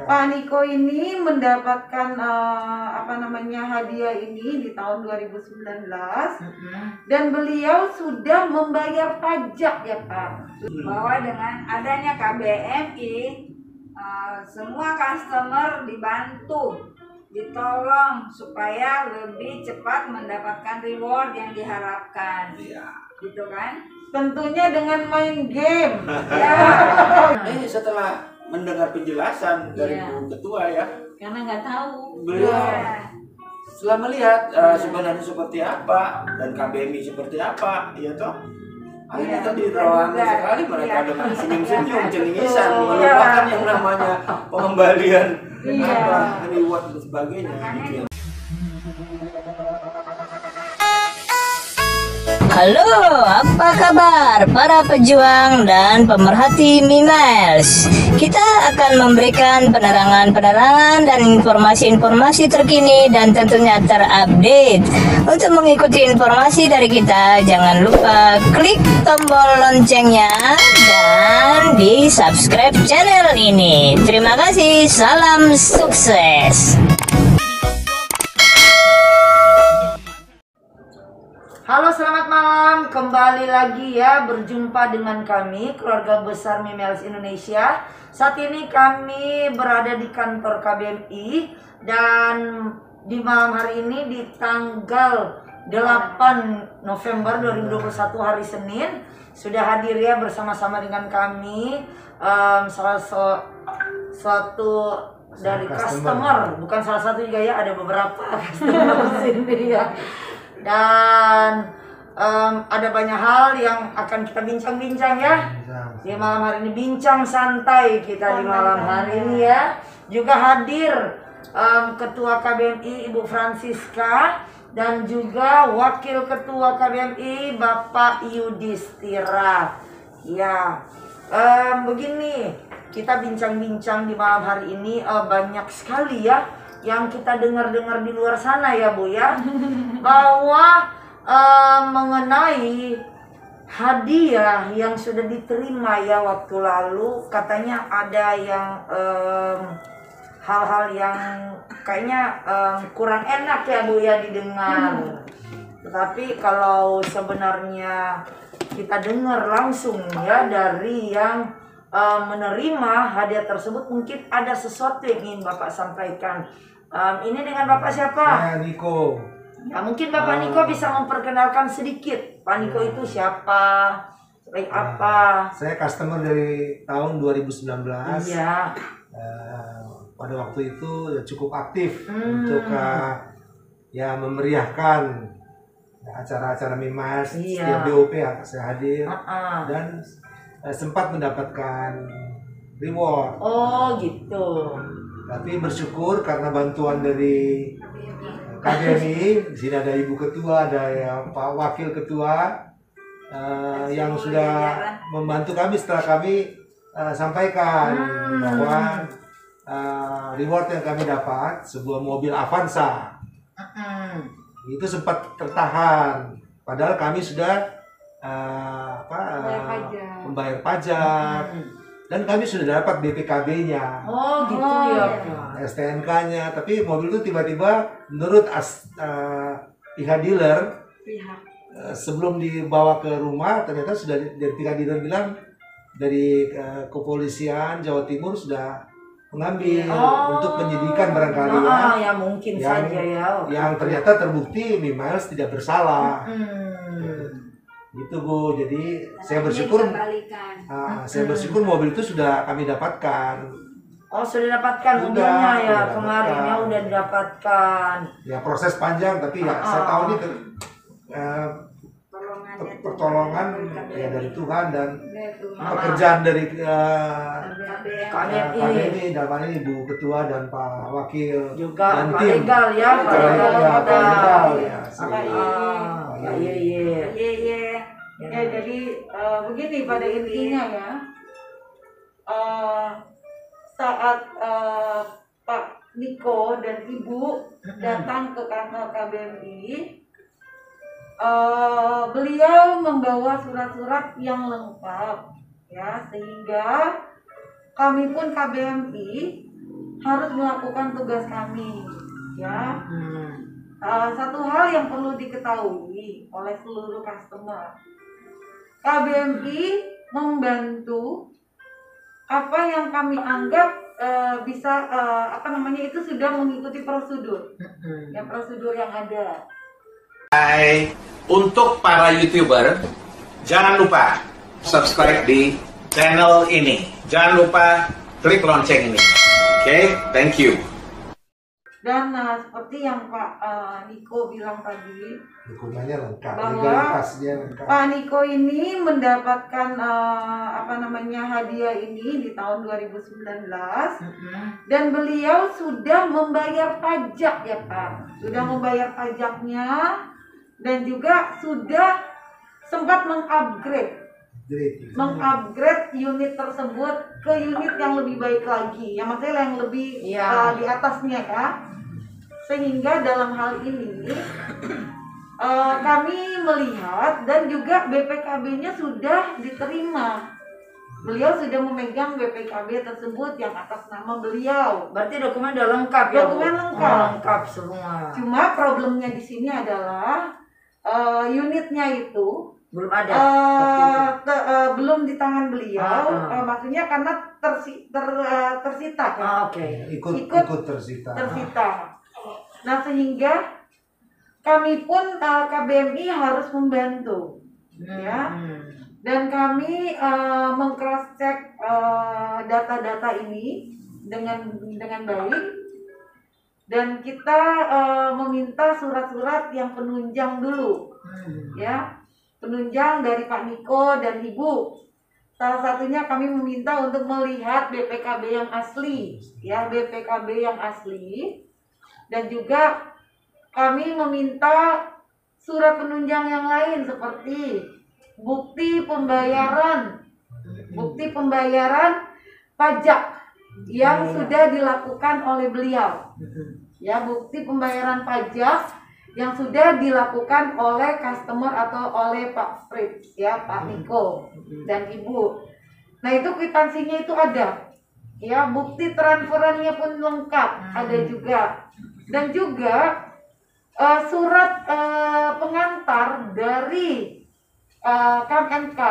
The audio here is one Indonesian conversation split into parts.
Pak Niko ini mendapatkan hadiah ini di tahun 2019 dan beliau sudah membayar pajak ya Pak. Bahwa dengan adanya KBMI semua customer dibantu, ditolong supaya lebih cepat mendapatkan reward yang diharapkan. Gitu kan? Tentunya dengan main game. Ya. Ini setelah mendengar penjelasan dari Bu Ketua ya, Karena nggak tahu. beliau setelah melihat sebenarnya seperti apa dan KBMI seperti apa, ya toh. Akhirnya tadi ramai sekali mereka dengan senyum-senyum, cengisan, melupakan yang namanya pengembalian reward dan sebagainya. Gitu ya. Halo, apa kabar para pejuang dan pemerhati Mimiles? Kita akan memberikan penerangan-penerangan dan informasi-informasi terkini dan tentunya terupdate. Untuk mengikuti informasi dari kita, jangan lupa klik tombol loncengnya dan di subscribe channel ini. Terima kasih, salam sukses. Halo, selamat malam. Kembali lagi ya berjumpa dengan kami keluarga besar Mimiles Indonesia. Saat ini kami berada di kantor KBMI dan di malam hari ini di tanggal 8 November 2021 hari Senin sudah hadir ya bersama-sama dengan kami salah satu dari customer, bukan salah satu juga ya, ada beberapa customer di sini ya. Dan ada banyak hal yang akan kita bincang-bincang ya di malam hari ini. Bincang santai kita di malam hari ini ya. Juga hadir Ketua KBMI Ibu Francisca dan juga Wakil Ketua KBMI Bapak Yudhistira. Ya, begini kita bincang-bincang di malam hari ini banyak sekali ya yang kita dengar-dengar di luar sana ya Bu ya, bahwa mengenai hadiah yang sudah diterima ya waktu lalu, katanya ada yang hal-hal yang kayaknya kurang enak ya Bu ya didengar. Tetapi kalau sebenarnya kita dengar langsung ya dari yang menerima hadiah tersebut, mungkin ada sesuatu yang ingin Bapak sampaikan. Ini dengan Bapak siapa? Saya Niko. Ya, mungkin Bapak Niko bisa memperkenalkan sedikit. Pak Niko itu siapa? Sebagai apa? Saya customer dari tahun 2019. Iya. Pada waktu itu ya cukup aktif untuk ya memeriahkan acara-acara Mimiles. Setiap BOP ya, saya hadir dan sempat mendapatkan reward. Oh gitu. Tapi bersyukur karena bantuan dari KBMI, di sini ada Ibu Ketua, ada ya Pak Wakil Ketua yang sudah membantu kami setelah kami sampaikan bahwa reward yang kami dapat sebuah mobil Avanza itu sempat tertahan, padahal kami sudah membayar pajak. Dan kami sudah dapat BPKB-nya. Oh gitu ya. STNK-nya, tapi mobil itu tiba-tiba menurut pihak dealer sebelum dibawa ke rumah ternyata sudah dari pihak dealer bilang dari kepolisian Jawa Timur sudah mengambil untuk penyidikan barangkali ya mungkin yang, saja ya. Yang ternyata terbukti Mimiles tidak bersalah. Gitu Bu, jadi saya bersyukur mobil itu sudah kami dapatkan. Oh sudah dapatkan mobilnya ya, kemarin ya udah didapatkan. Ya proses panjang tapi ya saya tahu ini pertolongan ya dari Tuhan dan pekerjaan dari KBMI dalam ini Bu Ketua dan Pak Wakil juga dan Pak tim Legal ya, Pak Legal ya. Ya, jadi begini pada intinya ya, saat Pak Niko dan Ibu datang ke kantor KBMI, beliau membawa surat-surat yang lengkap ya, sehingga kami pun KBMI harus melakukan tugas kami, ya. Satu hal yang perlu diketahui oleh seluruh customer, KBMI membantu apa yang kami anggap bisa itu sudah mengikuti prosedur, prosedur yang ada. Hai, untuk para YouTuber, jangan lupa subscribe di channel ini. Jangan lupa klik lonceng ini. Oke, thank you. Dan seperti yang Pak Niko bilang tadi, Dokumennya lengkap, bahwa legalitasnya lengkap. Pak Niko ini mendapatkan hadiah ini di tahun 2019 dan beliau sudah membayar pajak ya Pak, sudah membayar pajaknya dan juga sudah sempat mengupgrade unit tersebut ke unit yang lebih baik lagi, yang maksudnya yang lebih di atasnya ya. Sehingga dalam hal ini kami melihat dan juga BPKB-nya sudah diterima. Beliau sudah memegang BPKB tersebut yang atas nama beliau. Berarti dokumen udah lengkap ya? Dokumen lengkap. Lengkap semua. Cuma problemnya di sini adalah unitnya itu Belum ada. belum di tangan beliau. Maksudnya karena tersita kan? Oke. Ikut tersita. Nah sehingga kami pun KBMI harus membantu, ya. Dan kami meng-cross check data-data ini dengan baik, dan kita meminta surat-surat yang penunjang dulu, ya, penunjang dari Pak Niko dan Ibu. Salah satunya kami meminta untuk melihat BPKB yang asli, ya, BPKB yang asli, dan juga kami meminta surat penunjang yang lain seperti bukti pembayaran pajak yang sudah dilakukan oleh beliau, ya, bukti pembayaran pajak yang sudah dilakukan oleh customer atau oleh Pak Fritz, ya, Pak Niko dan Ibu. Nah itu kwitansinya itu ada, ya, bukti transferannya pun lengkap ada juga, dan juga surat pengantar dari KMNK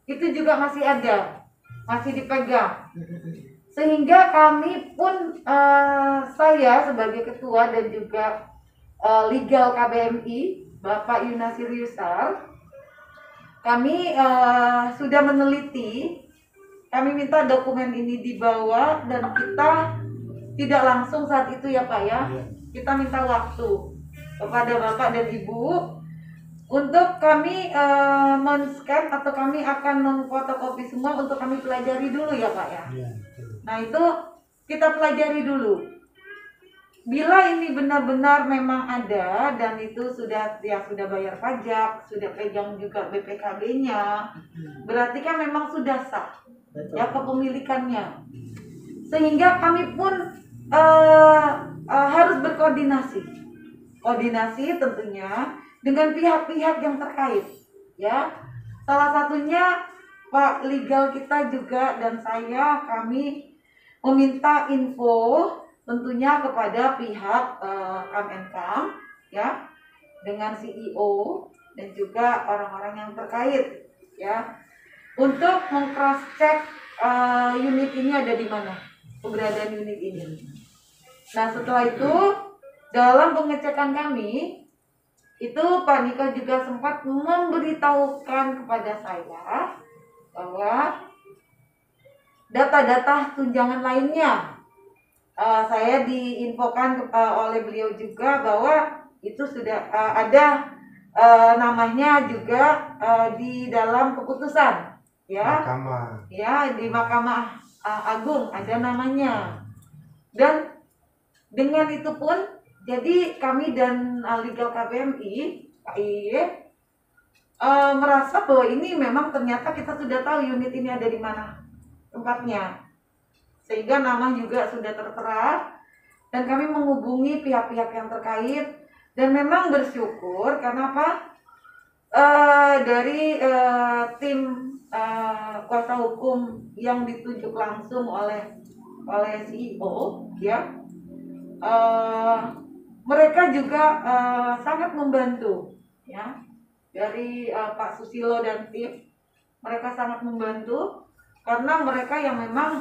itu juga masih ada, masih dipegang. Sehingga kami pun, saya sebagai ketua dan juga legal KBMI, Bapak Yunasir Yusar, kami sudah meneliti. Kami minta dokumen ini dibawa dan kita tidak langsung saat itu ya Pak ya. Kita minta waktu kepada Bapak dan Ibu untuk kami men-scan atau kami akan memfotokopi semua untuk kami pelajari dulu ya Pak ya. Nah itu kita pelajari dulu. Bila ini benar-benar memang ada dan itu sudah bayar pajak, sudah pegang juga BPKB-nya, berarti kan memang sudah sah. Ya kepemilikannya, sehingga kami pun harus berkoordinasi tentunya dengan pihak-pihak yang terkait, ya, salah satunya Pak legal kita juga dan saya, kami meminta info tentunya kepada pihak Kemenkam, ya, dengan CEO dan juga orang-orang yang terkait, ya, untuk meng-cross check unit ini ada di mana, keberadaan unit ini. Nah setelah itu dalam pengecekan kami itu Pak Niko juga sempat memberitahukan kepada saya bahwa data-data tunjangan lainnya, saya diinfokan oleh beliau juga bahwa itu sudah ada namanya juga di dalam keputusan. Ya, ya di Mahkamah Agung ada namanya. Dan dengan itu pun, jadi kami dan legal KBMI, Pak Iye, merasa bahwa ini memang ternyata kita sudah tahu unit ini ada di mana tempatnya, sehingga nama juga sudah tertera, dan kami menghubungi pihak-pihak yang terkait, dan memang bersyukur karena apa? Dari tim kuasa hukum yang ditunjuk langsung oleh oleh CEO ya, mereka juga sangat membantu ya, dari Pak Susilo dan tim, mereka sangat membantu karena mereka yang memang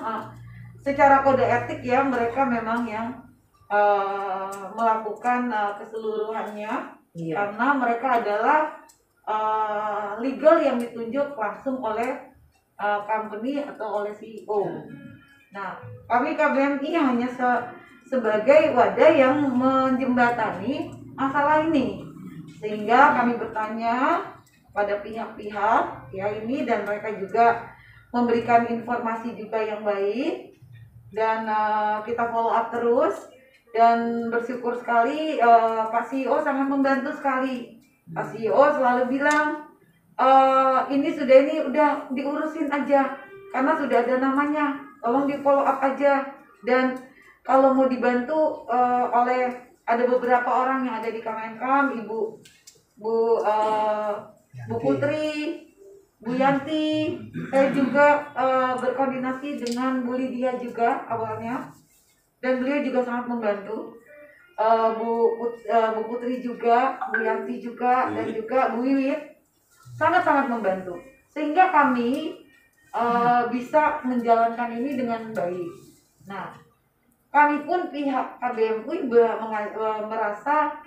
secara kode etik ya, mereka memang yang melakukan keseluruhannya. Iya. Karena mereka adalah legal yang ditunjuk langsung oleh company atau oleh CEO. Nah, kami KBMI hanya sebagai wadah yang menjembatani masalah ini, sehingga kami bertanya pada pihak-pihak ya ini, dan mereka juga memberikan informasi juga yang baik, dan kita follow up terus, dan bersyukur sekali Pak CEO sangat membantu sekali. Pak CEO selalu bilang ini udah diurusin aja karena sudah ada namanya, tolong di follow up aja, dan kalau mau dibantu oleh ada beberapa orang yang ada di Kemenkam, Bu Putri, Bu Yanti, saya juga berkoordinasi dengan Bu Lydia juga awalnya, dan beliau juga sangat membantu. Bu Putri juga, Bu Yanti juga, dan juga Bu Wiwit sangat-sangat membantu, sehingga kami bisa menjalankan ini dengan baik. Nah, kami pun pihak KBMI merasa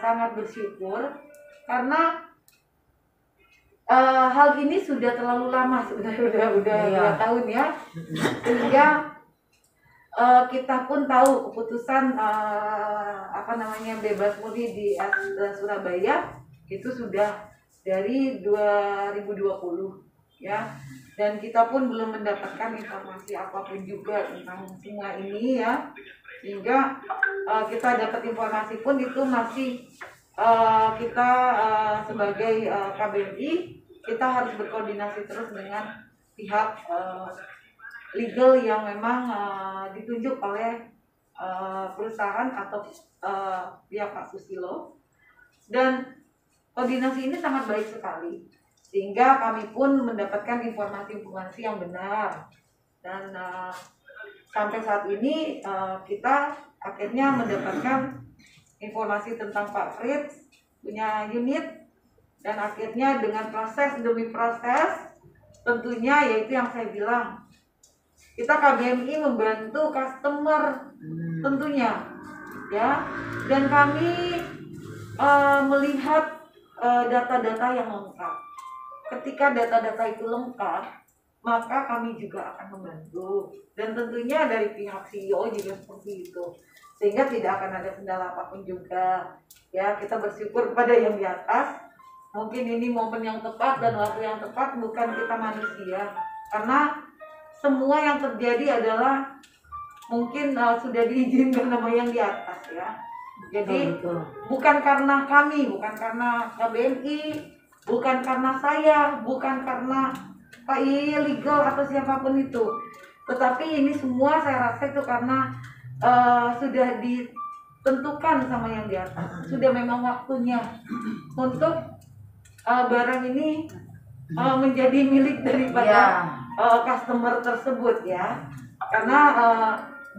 sangat bersyukur karena hal ini sudah terlalu lama, udah 2 tahun ya, sehingga kita pun tahu keputusan bebas murni di Surabaya itu sudah dari 2020 ya, dan kita pun belum mendapatkan informasi apapun juga tentang semua ini ya, sehingga kita dapat informasi pun itu masih kita sebagai KBMI kita harus berkoordinasi terus dengan pihak legal yang memang ditunjuk oleh perusahaan atau pihak Pak Susilo, dan koordinasi ini sangat baik sekali sehingga kami pun mendapatkan informasi-informasi yang benar, dan sampai saat ini kita akhirnya mendapatkan informasi tentang Pak Fritz punya unit, dan akhirnya dengan proses demi proses tentunya yaitu yang saya bilang, kita KBMI membantu customer tentunya ya, dan kami melihat data-data yang lengkap. Ketika data-data itu lengkap, maka kami juga akan membantu, dan tentunya dari pihak CEO juga seperti itu, sehingga tidak akan ada kendala apapun juga ya. Kita bersyukur pada yang di atas, mungkin ini momen yang tepat dan waktu yang tepat, bukan kita manusia, karena semua yang terjadi adalah mungkin sudah diizinkan sama yang di atas ya. Jadi bukan karena kami, bukan karena KBMI, bukan karena saya, bukan karena Pak legal atau siapapun itu, tetapi ini semua saya rasa itu karena sudah ditentukan sama yang di atas, sudah memang waktunya untuk barang ini menjadi milik daripada customer tersebut ya. Karena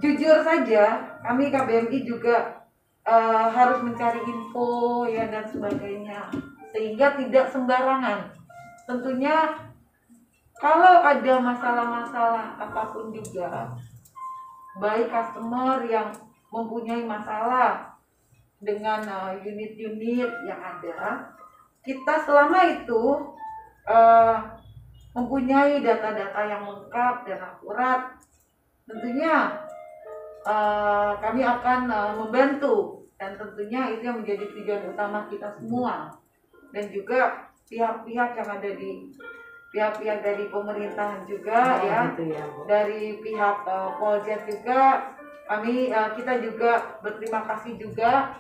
jujur saja kami KBMI juga harus mencari info ya dan sebagainya, sehingga tidak sembarangan. Tentunya kalau ada masalah-masalah apapun juga, baik customer yang mempunyai masalah dengan unit-unit yang ada, kita selama itu mempunyai data-data yang lengkap dan akurat, tentunya kami akan membantu, dan tentunya itu yang menjadi tujuan utama kita semua, dan juga pihak-pihak yang ada di pihak-pihak dari pemerintahan juga dari pihak Poljet juga, kita juga berterima kasih juga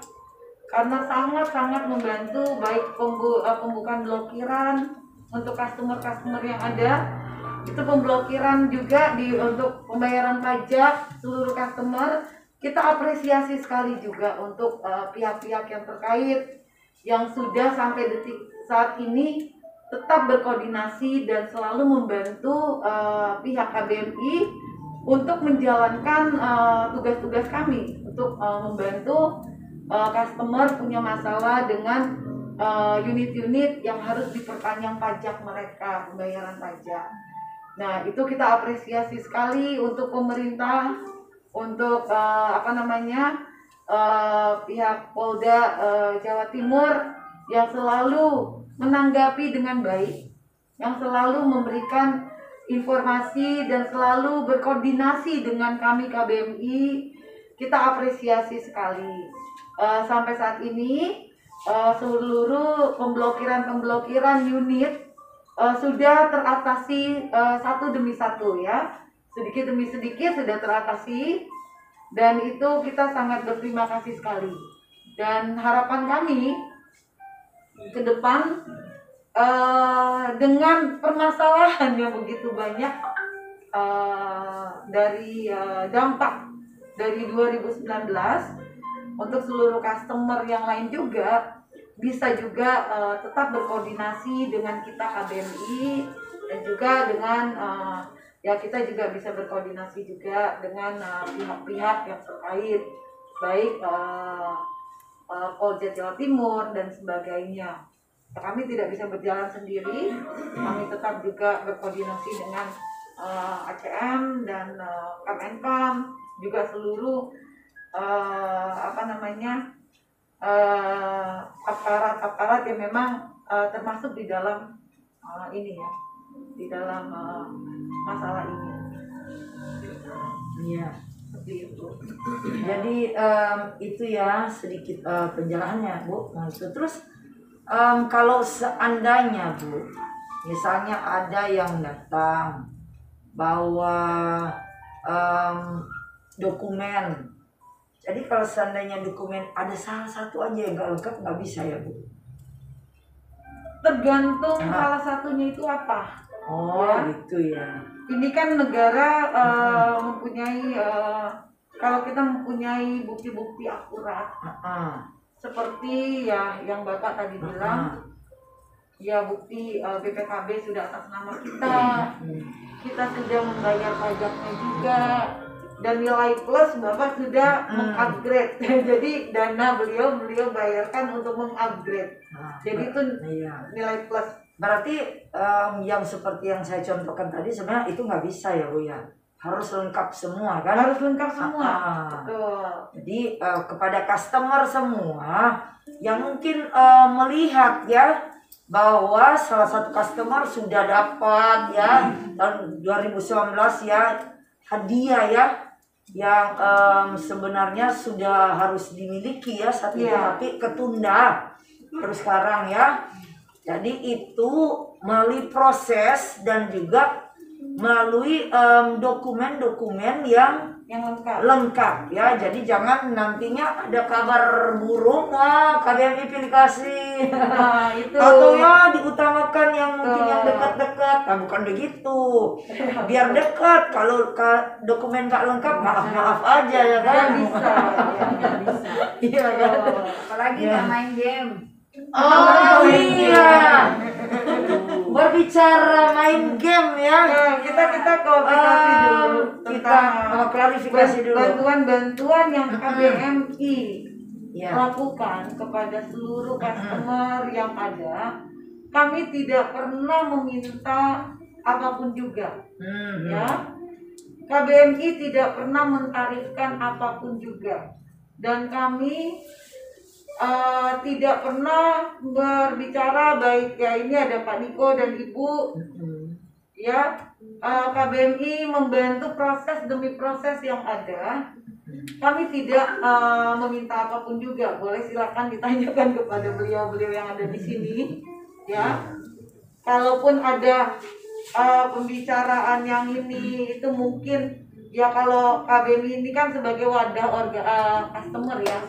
karena sangat-sangat membantu, baik pembukaan blokiran untuk customer yang ada, itu pemblokiran juga untuk pembayaran pajak seluruh customer. Kita apresiasi sekali juga untuk pihak-pihak yang terkait yang sudah sampai detik saat ini tetap berkoordinasi dan selalu membantu pihak KBMI untuk menjalankan tugas-tugas kami untuk membantu customer punya masalah dengan unit-unit yang harus diperpanjang pajak mereka, pembayaran pajak. Nah, itu kita apresiasi sekali untuk pemerintah, untuk pihak Polda Jawa Timur yang selalu menanggapi dengan baik, yang selalu memberikan informasi dan selalu berkoordinasi dengan kami KBMI. Kita apresiasi sekali. Sampai saat ini seluruh pemblokiran unit sudah teratasi satu demi satu ya, sedikit demi sedikit sudah teratasi, dan itu kita sangat berterima kasih sekali. Dan harapan kami ke depan dengan permasalahan yang begitu banyak dari dampak dari 2019 untuk seluruh customer yang lain juga bisa juga tetap berkoordinasi dengan kita KBMI, dan juga dengan kita juga bisa berkoordinasi juga dengan pihak-pihak yang terkait, baik Polda Jawa Timur dan sebagainya. Kami tidak bisa berjalan sendiri, kami tetap juga berkoordinasi dengan ACM dan Kemenkam, juga seluruh aparat-aparat yang memang termasuk di dalam ini ya, di dalam masalah ini. Iya. Seperti itu. Jadi itu ya sedikit penjelasannya, Bu. Nah, itu terus kalau seandainya, Bu, misalnya ada yang datang bawa dokumen. Jadi kalau seandainya dokumen ada salah satu aja yang nggak lengkap, nggak bisa ya, Bu? Tergantung salah satunya itu apa. Oh, ya. Gitu ya. Ini kan negara mempunyai kalau kita mempunyai bukti-bukti akurat, seperti ya yang Bapak tadi bilang, ya bukti BPKB sudah atas nama kita sudah membayar pajaknya juga, dan nilai plus Bapak sudah mengupgrade. Jadi dana beliau bayarkan untuk mengupgrade. Jadi itu nilai plus. Berarti yang seperti yang saya contohkan tadi sebenarnya itu nggak bisa ya, Bu ya? Harus lengkap semua kan? Harus lengkap semua. Betul. Jadi kepada customer semua yang mungkin melihat ya bahwa salah satu customer sudah dapat ya tahun 2019 ya hadiah ya yang sebenarnya sudah harus dimiliki ya saat itu, tapi ketunda terus sekarang ya. Jadi itu melalui proses dan juga melalui dokumen-dokumen yang lengkap ya. Jadi jangan nantinya ada kabar buruk, wah KBMI pilih kasih atau ya diutamakan yang mungkin yang dekat-dekat. Nah, bukan begitu, biar dekat. Kalau dokumen nggak lengkap, maaf aja ya kan. Bisa. Iya kan. Apalagi nggak main game. Oh iya, berbicara main game ya. Kita klarifikasi dulu. Klarifikasi dulu. Bantuan yang KBMI lakukan kepada seluruh customer yang ada, kami tidak pernah meminta apapun juga. Ya, KBMI tidak pernah mentarifkan apapun juga, dan kami tidak pernah berbicara baik ya ini ada Pak Niko dan Ibu ya, KBMI membantu proses demi proses yang ada. Kami tidak meminta apapun juga. Boleh silakan ditanyakan kepada beliau-beliau yang ada di sini ya. Kalaupun ada pembicaraan yang ini itu mungkin ya, kalau KBMI ini kan sebagai wadah customer ya,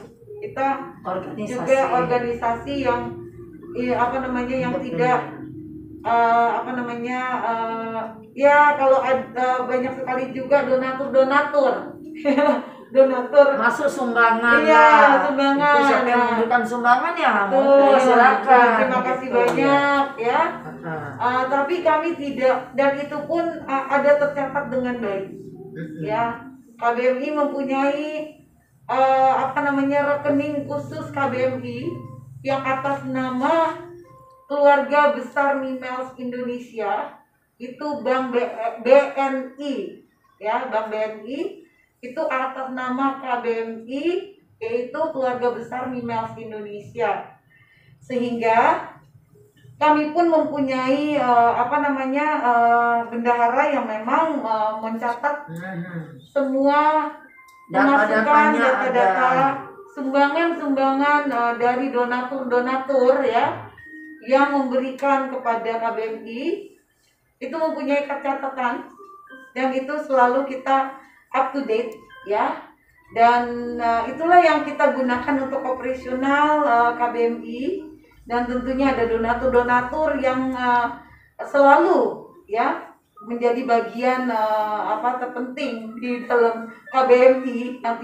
kita juga organisasi yang yang tidak ya kalau ada banyak sekali juga donatur masuk sumbangan. Iya, sumbangan. Itu siapa yang memberikan sumbangan ya? Silakan. Terima kasih banyak ya. Tapi kami tidak, dan itu pun ada tercatat dengan baik. Ya, KBMI mempunyai rekening khusus KBMI yang atas nama Keluarga Besar Mimiles Indonesia, itu Bank BNI, ya, Bank BNI itu atas nama KBMI, yaitu Keluarga Besar Mimiles Indonesia. Sehingga kami pun mempunyai bendahara yang memang mencatat semua pemasukan, data-data, sumbangan dari donatur ya yang memberikan kepada KBMI, itu mempunyai catatan yang itu selalu kita up to date ya, dan itulah yang kita gunakan untuk operasional KBMI. Dan tentunya ada donatur yang selalu ya menjadi bagian terpenting di dalam KBMI, yang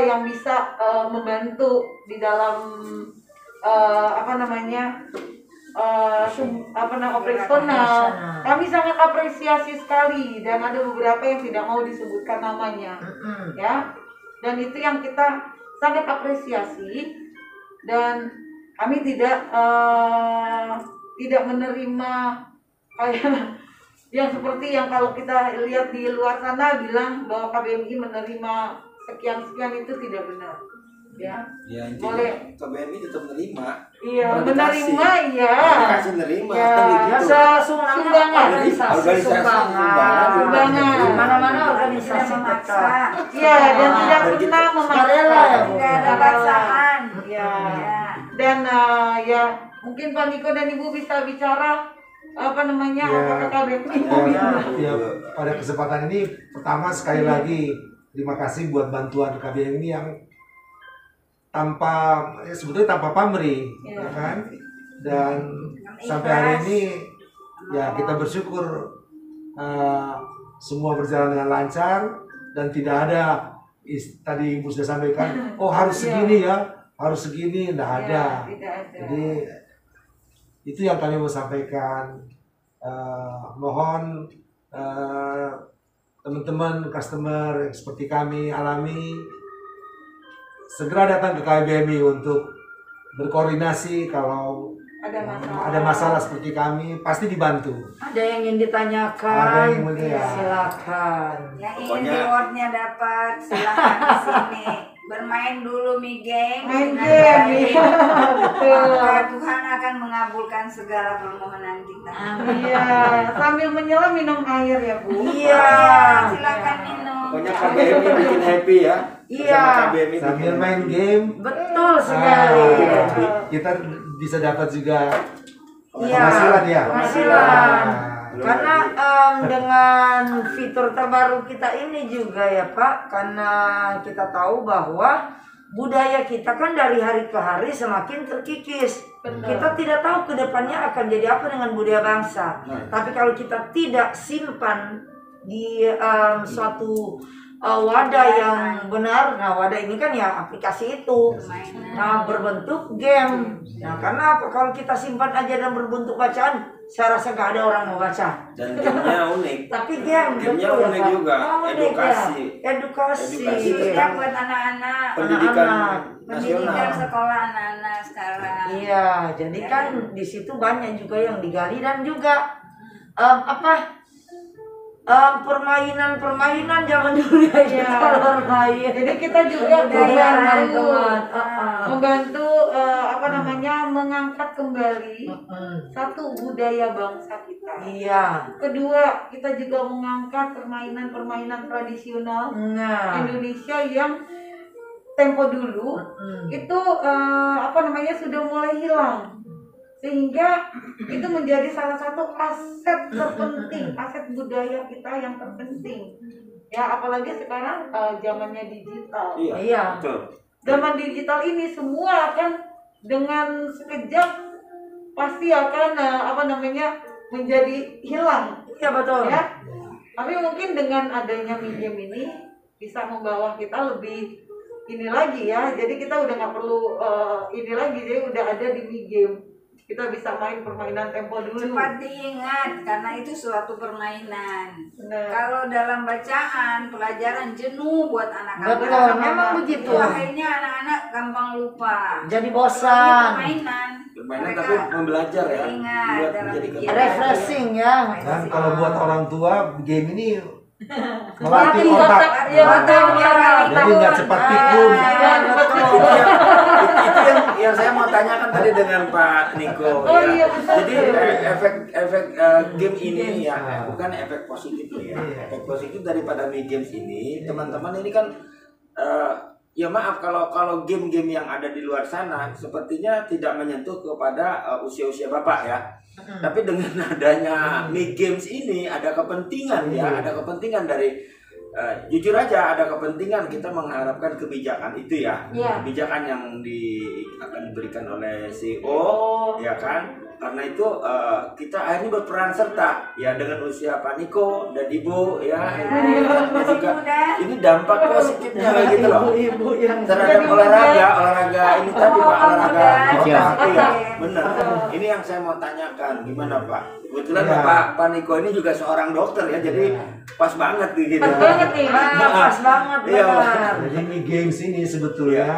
yang bisa membantu di dalam operasional. Kami sangat apresiasi sekali, dan ada beberapa yang tidak mau disebutkan namanya ya, dan itu yang kita sangat apresiasi. Dan kami tidak menerima kayak yang seperti yang kalau kita lihat di luar sana bilang bahwa KBMI menerima sekian itu tidak benar ya. Boleh KBMI tetap menerima. Iya, menerima ya. Kasih menerima. Ya, Gitu. Sumbangan. Mana-mana organisasi tetap. Iya, dan tidak pernah memaksa. Tidak ada paksaan. Ya. Dan ya mungkin Pak Niko dan Ibu bisa bicara apakah KBMI ya, pada kesempatan ini pertama sekali lagi terima kasih buat bantuan KBMI yang sebetulnya tanpa pamrih, ya kan? Dan sampai hari ini ya kita bersyukur semua berjalan dengan lancar dan tidak ada tadi Ibu sudah sampaikan, harus segini harus segini, tidak ada. Jadi itu yang kami mau sampaikan. Mohon teman-teman customer yang seperti kami alami segera datang ke KBMI untuk berkoordinasi. Kalau ada masalah seperti kami pasti dibantu. Ada yang ingin ditanyakan? Ada yang mulia. Silakan. Yang ingin rewardnya dapat silakan di sini. Bermain dulu game. Main game. Maka Tuhan akan mengabulkan segala permohonan kita. Iya, sambil menyelam minum air ya Bu. Iya, Silakan minum. Pokoknya KBMI bikin happy ya. Iya. KBMI Sambil main game, Betul sekali. kita bisa dapat juga Iya, penghasilan ya. penghasilan. Karena dengan fitur terbaru kita ini juga ya Pak, karena kita tahu bahwa budaya kita kan dari hari ke hari semakin terkikis. Kita tidak tahu ke depannya akan jadi apa dengan budaya bangsa. Tapi kalau kita tidak simpan di suatu wadah yang benar, nah wadah ini kan ya aplikasi itu, nah berbentuk game. Nah karena apa? Kalau kita simpan aja dan berbentuk bacaan, saya rasa gak ada orang mau baca. Dan gamenya unik. Tapi gamenya unik juga. Edukasi. Khususnya buat anak-anak. Pendidikan Pendidikan nasional. sekolah anak-anak sekarang. Iya, jadi kan di situ banyak juga yang digali dan juga permainan zaman dulu ya kalau main. Jadi kita juga membantu mengangkat kembali satu budaya bangsa kita. Iya. Kedua, kita juga mengangkat permainan tradisional Indonesia yang tempo dulu itu sudah mulai hilang. Sehingga itu menjadi salah satu aset terpenting, aset budaya kita yang terpenting. Ya, apalagi sekarang zamannya digital. Iya. Betul. Zaman digital ini semua akan dengan sekejap pasti akan menjadi hilang. Iya betul. Ya. Tapi mungkin dengan adanya medium ini bisa membawa kita lebih ini lagi ya. Jadi kita udah nggak perlu ini lagi, jadi udah ada di medium. kita bisa main permainan tempo dulu. Cepat diingat karena itu suatu permainan. Benar. Kalau dalam bacaan pelajaran jenuh buat anak-anak. Betul, memang begitu. Itu akhirnya anak-anak gampang lupa. Jadi Ini bosan. permainan. Permainan Mereka tapi membelajar ya. ingat Buat dalam menjadi pikiran. Refreshing ya. Dan kalau buat orang tua, game ini melatih Melatih otak. otak, ya, betul, Jadi nggak cepat pikun. Iya, betul. Itu yang saya mau tanyakan tadi dengan Pak Niko. Oh, ya. iya, betul. Jadi efek game ini ya, bukan efek positif ya. Iya. Efek positif daripada Mi Games ini, teman-teman ini kan ya maaf kalau game-game yang ada di luar sana sepertinya tidak menyentuh kepada usia-usia Bapak ya. Tapi dengan adanya Mi Games ini ada kepentingan ya, ada kepentingan dari jujur aja ada kepentingan kita mengharapkan kebijakan itu ya. Iya. Kebijakan yang akan diberikan oleh CEO ya kan. Karena itu kita akhirnya berperan serta ya dengan usia Pak Niko dan Ibu ya. Masih Juga muda. ini dampak positifnya gitu loh Ibu-ibu yang terhadap olahraga ini tadi Pak, olahraga Kecil. otak. Iya, Otak. benar. Ini yang saya mau tanyakan, gimana Pak? Kebetulan Iya. Pak Niko ini juga seorang dokter ya, jadi pas banget gitu. Pas banget nih. pas banget Iya, benar. Jadi Mi Games ini sebetulnya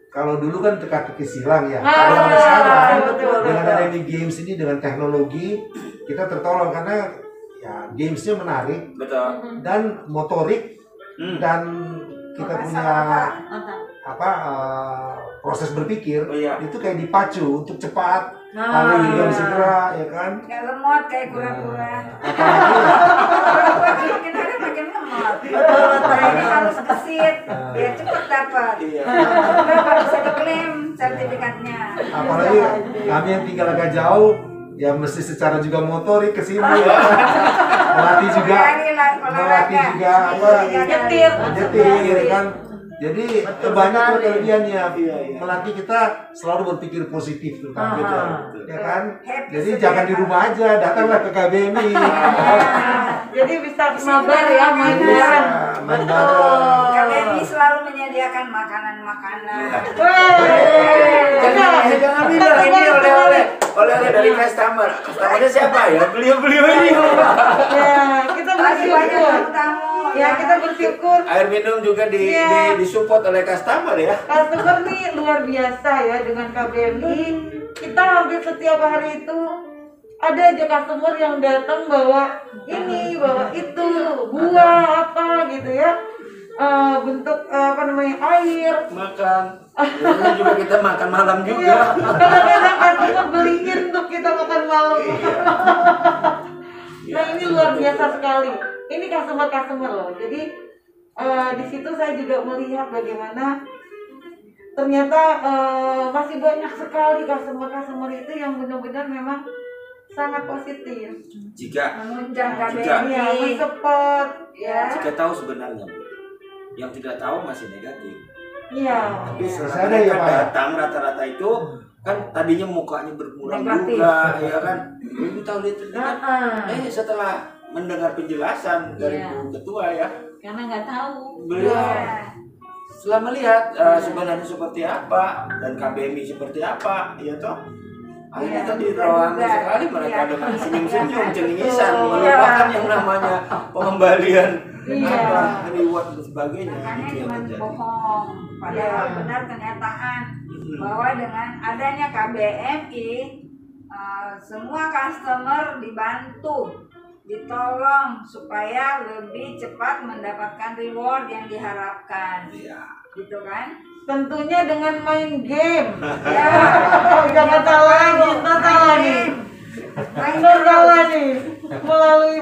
kalau dulu kan teka-teki silang ya. Ah, Kalau sekarang betul, dengan betul. ada Mi Games ini dengan teknologi kita tertolong karena ya gamesnya menarik Betul. dan motorik dan kita punya proses berpikir Oh, iya. itu kayak dipacu untuk cepat Nah. lalu juga segera ya kan. Kayak lemot kayak kura-kura. Apalagi Kura-kura kan makin hari makin lemot. Ini harus gesit biar cepat dapat. Iya. Baru bisa diklaim sertifikatnya. apalagi kami yang tinggal agak jauh ya mesti secara juga motorik ke sini ya. Melatih juga Hari lah melatih olahraga. juga apa Nyetir. nyetir kan. Jadi banyak sekali. kelebihannya Iya, iya. melatih kita selalu berpikir positif tentang Aha. kita, Betul. ya kan? Happy Jadi setiap jangan di hari. rumah aja, datanglah ke KBMI. Jadi bisa mabar ya, main Bisa bareng. main bareng. KBMI selalu menyediakan makanan-makanan. Jangan bilang ini oleh-oleh dari customer. Customernya siapa ya? Beliau-beliau ini. Ya, kita Masih banyak bersyukur. tamu. Ya, kita bersyukur. Air minum juga Iya. disupport oleh customer ya. Customer nih luar biasa ya dengan KBMI. Kita hampir setiap hari itu ada aja customer yang datang bawa ini, bawa itu, buah apa gitu ya. Bentuk air. Makan. Biasanya juga kita makan malam juga. Kadang-kadang customer beliin untuk kita makan malam. Nah, ini luar biasa sekali. Ini customer loh. Jadi di situ saya juga melihat bagaimana ternyata masih banyak sekali customer itu yang benar-benar memang sangat positif. Jika Mengundang Juga. KBMI. Ya, mensupport ya. jika tahu sebenarnya, yang tidak tahu masih negatif. Iya. Tapi setelah Masih ada mereka ya, Pak, ya? datang rata-rata itu kan tadinya mukanya berkurang Negatif. juga, ya kan? Ibu tahu lihat kan? Heeh. Setelah mendengar penjelasan dari Iya. Bu Ketua ya, Karena nggak tahu. beliau Iya. setelah melihat sebenarnya seperti apa dan KBMI seperti apa, ya toh. Akhirnya Iya, tadi kita rohani juga. sekali mereka Iya. dengan senyum-senyum, cengisan, Betul. melupakan yang namanya pengembalian Iya. reward dan sebagainya. Makanya Itu yang cuma terjadi. bohong. Padahal Iya. benar kenyataan bahwa dengan adanya KBMI semua customer dibantu, ditolong supaya lebih cepat mendapatkan reward yang diharapkan. Iya. Gitu kan? Tentunya dengan main game. Ya. Jangan salah nih, salah nih. Main Salah nih. Melalui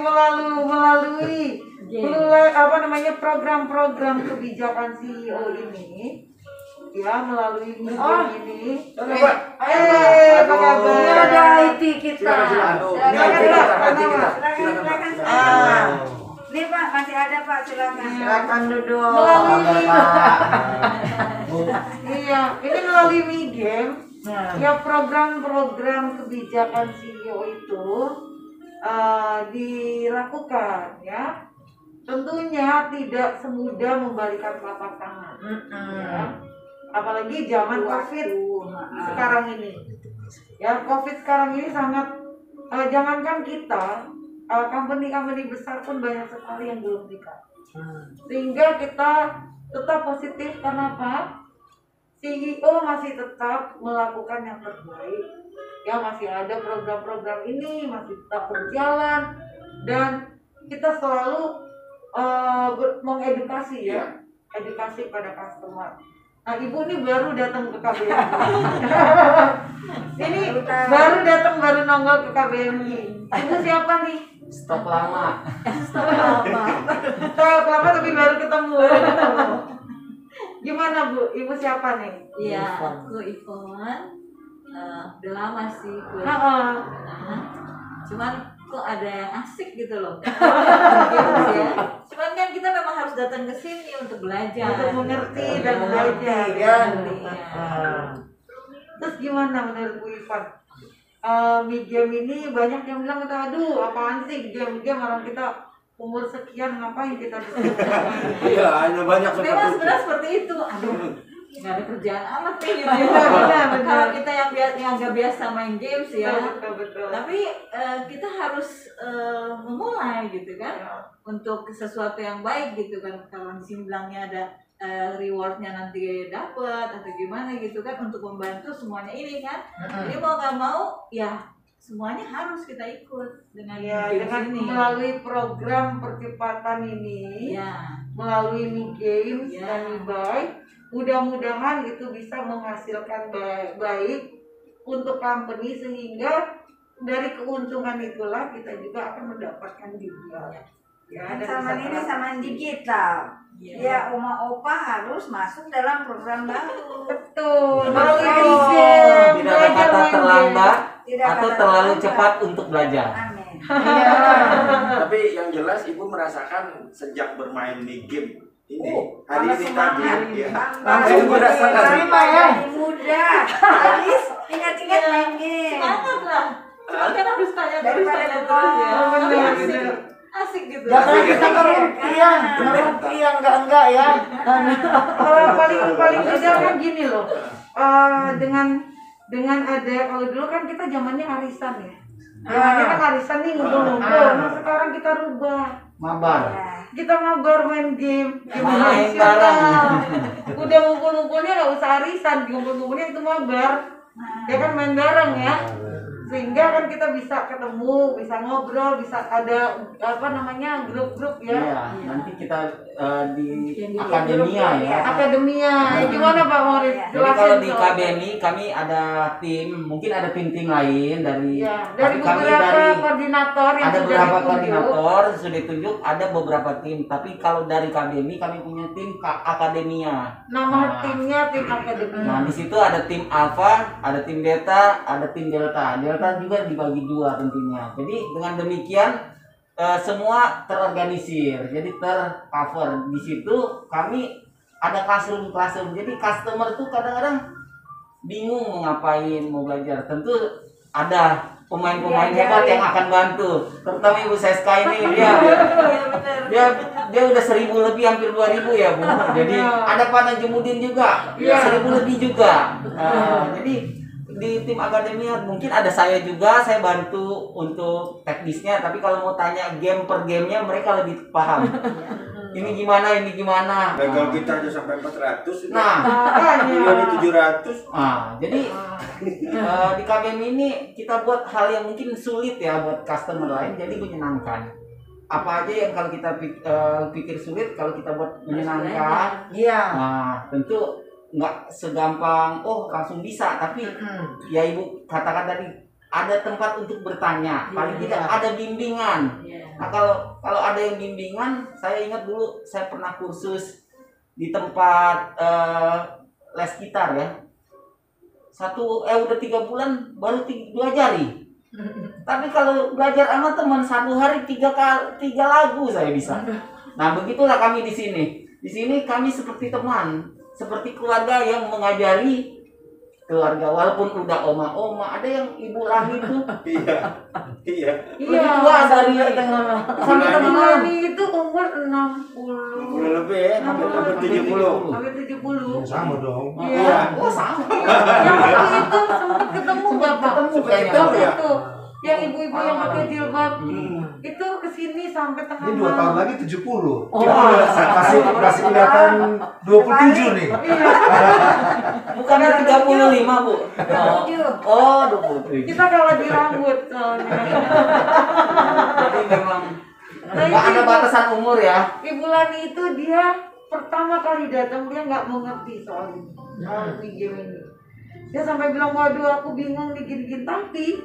program-program kebijakan CEO ini, ya melalui media ini. Pak. Apa kabar? Ini ada IT kita. Silakan. Silakan, Ini Pak. kita. Silakan, Silakan, Pak. Pak. Nih Pak, masih ada Pak, silakan. Silakan duduk. Melalui Bu, iya, ini melalui Migame, Nah. ya program-program kebijakan CEO itu dilakukan ya. Tentunya tidak semudah membalikan telapak tangan. Ya. apalagi zaman COVID sekarang ini. Ya, COVID sekarang ini sangat jangankan kita, company-company besar pun banyak sekali yang belum nikah. Sehingga kita tetap positif karena apa? CEO masih tetap melakukan yang terbaik. Ya, masih ada program-program ini masih tetap berjalan dan kita selalu mengedukasi ya, edukasi pada customer. Nah, ibu ini baru datang ke KBMI. Ini baru datang, baru nongol ke KBMI. Ibu siapa nih? Stok lama. Stok lama tapi baru ketemu. Gimana Bu? Ibu siapa nih? Iya, aku Ivon. Udah lama sih gue. Cuman kok ada yang asik gitu loh. Ya. Cuman kan kita memang harus datang ke sini untuk belajar, untuk mengerti dan belajar ya. Terus gimana menurut Bu Ivan? Game ini banyak yang bilang, aduh apaan sih game orang kita umur sekian ngapain kita Iya, hanya banyak memang sebenarnya seperti itu. Aduh, nggak ada kerjaan amat nih gitu ya. Kalau kita yang nggak biasa main games ya, betul. Tapi kita harus memulai gitu kan, untuk sesuatu yang baik gitu kan. Kalau di sini bilangnya ada rewardnya nanti dapat atau gimana gitu kan, untuk membantu semuanya ini kan. Jadi mau nggak mau ya semuanya harus kita ikut dengan dengan ini. Melalui program percepatan ini, melalui games dan e-buy, mudah-mudahan itu bisa menghasilkan baik untuk company, sehingga dari keuntungan itulah kita juga akan mendapatkan juga. Ya, sama ini sama digital. Ya, oma opa harus masuk dalam program baru. Betul. Tidak ada kata terlambat atau terlalu cepat untuk belajar. Amin. Tapi yang jelas ibu merasakan sejak bermain di game ini hari ini tadi ya. Langsung merasakan muda. Habis ingat-ingat main game. Semangat lah. Cuma kan harus tanya terus ya. Asik gitu. Jangan kita ngerumpi yang enggak ya. Paling tidak kan gini loh. Dengan ada, kalau dulu kan kita zamannya arisan ya. Zamannya kan arisan nih ngumpul-ngumpul. Nah, sekarang kita rubah. Mabar. Kita mabar main game. Main bareng. Udah ngumpul-ngumpulnya nggak usah arisan, ngumpul-ngumpulnya itu mabar. Ya kan main bareng ya. Sehingga kan kita bisa ketemu, bisa ngobrol, bisa ada grup-grup ya. Iya, nanti kita di akademia ya. Akademia. Gimana Pak Moris? Jadi kalau di KBMI kami ada tim, mungkin ada tim-tim lain dari koordinator yang ada beberapa koordinator sudah ditunjuk, ada beberapa tim. Tapi kalau dari KBMI kami punya tim akademia. Nama timnya tim akademia. Nah, di situ ada tim alpha, ada tim beta, ada tim delta. Delta juga dibagi dua tentunya. Jadi dengan demikian semua terorganisir, jadi tercover. Di situ kami ada classroom. Jadi customer tuh kadang-kadang bingung mau ngapain, mau belajar. Tentu ada pemain-pemain hebat yang akan bantu. Terutama Ibu Seska ini dia udah 1.000 lebih, hampir 2.000 ya Bu. Jadi ada Pak Najumuddin juga, 1.000 lebih juga. Jadi di tim akademia mungkin ada saya juga, saya bantu untuk teknisnya, tapi kalau mau tanya game per gamenya mereka lebih paham. Ini gimana. Legal kita aja sampai 400. Nah, ini 700. Nah, jadi di KBMI ini kita buat hal yang mungkin sulit ya buat customer lain, jadi menyenangkan. Apa aja yang kalau kita pikir sulit, kalau kita buat menyenangkan, nah tentu nggak segampang langsung bisa, tapi ya Ibu katakan tadi ada tempat untuk bertanya, paling tidak ada bimbingan. Nah kalau ada yang bimbingan, saya ingat dulu saya pernah kursus di tempat les gitar ya, udah 3 bulan baru 2 jari. Tapi kalau belajar sama teman 1 hari 3 lagu saya bisa. Nah begitulah kami di sini. Di sini kami seperti teman, seperti keluarga yang mengajari keluarga, walaupun udah oma-oma, ada yang ibu lahir tuh Iya. Iya. tua dari sampai Ibu tengah Lani itu umur 60. 60 lebih ya, hampir 70. Hampir 70. Sama dong. Iya. oh sama Yang waktu itu sempat ketemu Bapak. ketemu kayaknya. Waktu ya? itu yang ibu-ibu yang pakai jilbab itu kesini sampai tengah Ini 2 tahun malam. lagi 70. Oh. Masih kelihatan 27 nih. Iya. Bukan 35 bu. Oh 27. Kita kalah di rambut soalnya. Jadi memang Nah, nggak ada itu- batasan umur ya. Ibu Lani itu dia pertama kali datang dia nggak mengerti soal ini, soal game ini. Dia sampai bilang waduh aku bingung nih gini-gini, tapi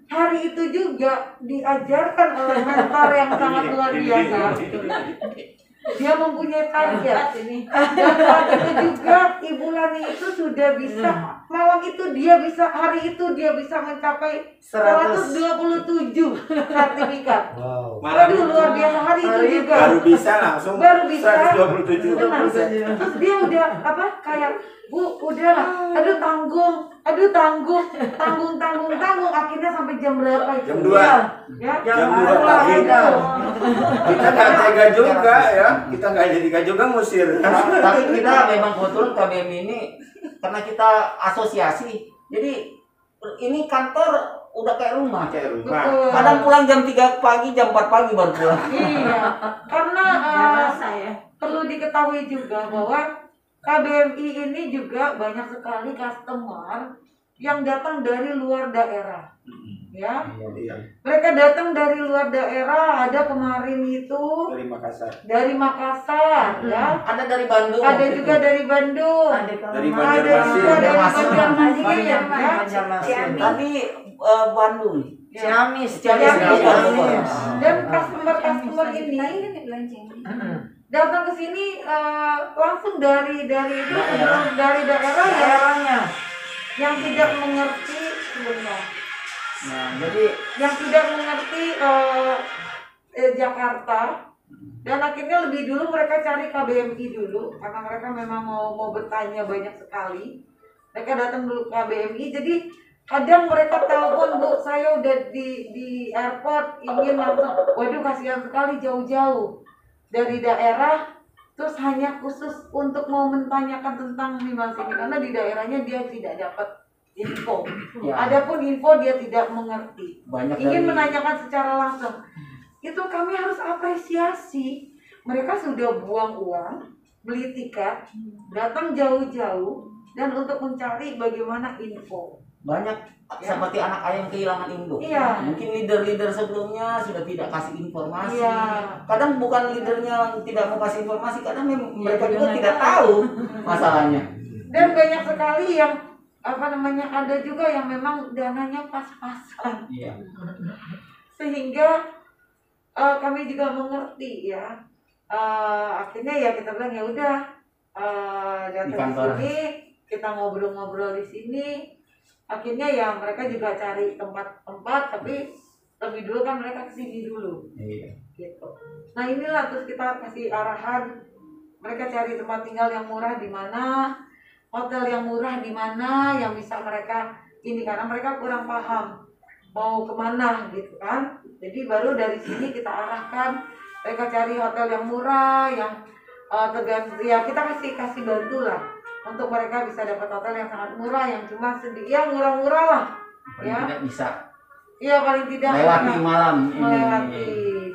hari itu juga diajarkan oleh mentor yang sangat luar biasa. Dia mempunyai target ini. Dan saat itu juga Ibu Lani itu sudah bisa malam itu dia bisa hari itu dia bisa mencapai 127 sertifikat. Wow. Waduh luar biasa hari itu juga. Baru bisa langsung Baru bisa. 127. Tenang. Terus dia udah apa kayak Bu udah lah, aduh tanggung akhirnya sampai jam berapa itu? Jam 2. Ya, Jam 2 pagi. Kita nggak tega juga ya, kita nggak jadi juga ngusir. Tapi kita memang kebetulan KBM ini karena kita asosiasi, jadi ini kantor udah kayak rumah. Kayak rumah. Betul. Kadang pulang jam 3 pagi, jam 4 pagi baru pulang. Iya, karena saya perlu diketahui juga bahwa KBMI ini juga banyak sekali customer yang datang dari luar daerah. Ya, Iya, mereka datang dari luar daerah. Ada kemarin itu dari Makassar. dari Makassar, ya. Ada dari Bandung. Ada waktu juga itu. dari Bandung. Dari Ada Banjarmasin. juga dari Banjarmasin. Banjarmasin, ya. Banjarmasin. Tadi Bandung. Ciamis. Ciamis. Ciamis. Dan customer ini datang ke sini langsung dari itu dari daerah ya, Daerahnya. yang tidak mengerti sebenarnya, Nah, jadi yang tidak mengerti Jakarta, dan akhirnya lebih dulu mereka cari KBMI dulu karena mereka memang mau bertanya banyak sekali. Mereka datang dulu ke KBMI, jadi kadang mereka telepon, Bu saya udah di airport ingin langsung, waduh kasihan sekali jauh-jauh dari daerah, terus hanya khusus untuk mau menanyakan tentang Mimals ini karena di daerahnya dia tidak dapat info. Ya. Adapun info dia tidak mengerti. banyak Ingin dari menanyakan secara langsung. Itu kami harus apresiasi. Mereka sudah buang uang, beli tiket, datang jauh-jauh dan untuk mencari bagaimana info. banyak seperti anak ayam kehilangan induk. Iya. Mungkin leader-leader sebelumnya sudah tidak kasih informasi. Iya. Kadang bukan leadernya yang tidak mau kasih informasi, kadang mereka juga tidak tahu masalahnya. Dan banyak sekali yang ada juga yang memang dananya pas-pasan. Iya. Sehingga kami juga mengerti ya. Akhirnya ya kita bilang ya udah Di datang di kantor. sini, kita ngobrol-ngobrol di sini. Akhirnya ya mereka juga cari tempat-tempat, tapi lebih dulu kan mereka kesini dulu. Iya. Gitu. Nah inilah terus kita kasih arahan, mereka cari tempat tinggal yang murah di mana, hotel yang murah di mana, yang bisa mereka ini karena mereka kurang paham mau kemana gitu kan. Jadi baru dari sini kita arahkan mereka cari hotel yang murah, yang tergantung ya kita kasih bantu lah untuk mereka bisa dapat hotel yang sangat murah, yang cuma sedikit ya murah-murah lah. Paling Ya. tidak bisa Iya paling tidak melewati malam ini. melewati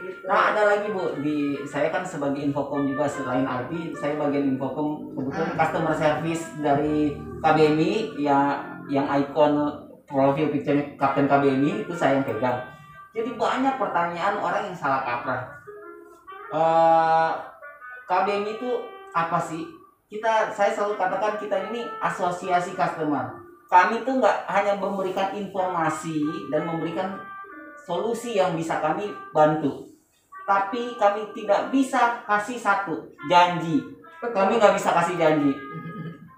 gitu. Nah, ada lagi Bu, saya kan sebagai infocom juga selain IT, saya bagian infocom kebetulan customer service dari KBMI ya, yang ikon profil picture Kapten KBMI itu saya yang pegang. Jadi banyak pertanyaan orang yang salah kaprah. KBMI itu apa sih? Saya selalu katakan kita ini asosiasi customer. Kami tuh nggak hanya memberikan informasi dan memberikan solusi yang bisa kami bantu, tapi kami tidak bisa kasih satu janji. Kami nggak bisa kasih janji.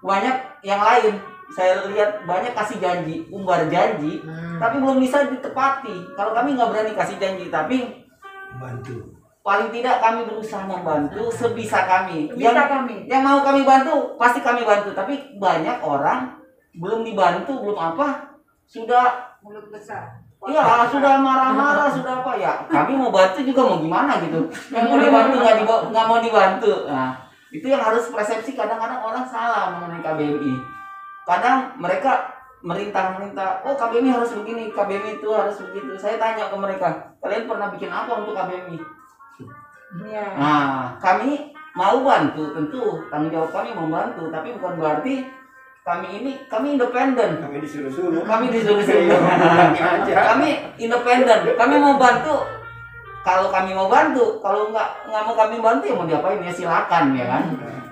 Banyak yang lain saya lihat banyak kasih janji, umbar janji, tapi belum bisa ditepati. Kalau kami nggak berani kasih janji, tapi Bantu. paling tidak kami berusaha membantu sebisa kami. Bisa kami. Yang mau kami bantu pasti kami bantu, tapi banyak orang belum dibantu, belum apa, sudah Mulut besar. iya sudah marah-marah, sudah apa ya? Kami mau bantu juga mau gimana gitu? Yang mau dibantu nggak mau dibantu. Nah, itu yang harus persepsi. Kadang-kadang orang salah mengenai KBMI. Kadang mereka merintah, oh KBMI harus begini, KBMI itu harus begitu. Saya tanya ke mereka, kalian pernah bikin apa untuk KBMI? Iya. Nah, kami mau bantu, tentu tanggung jawab kami membantu, tapi bukan berarti kami independen. Kami disuruh-suruh. Kami independen. Kami mau bantu. Kalau kami mau bantu, kalau nggak mau kami bantu ya mau diapain ya silakan ya kan.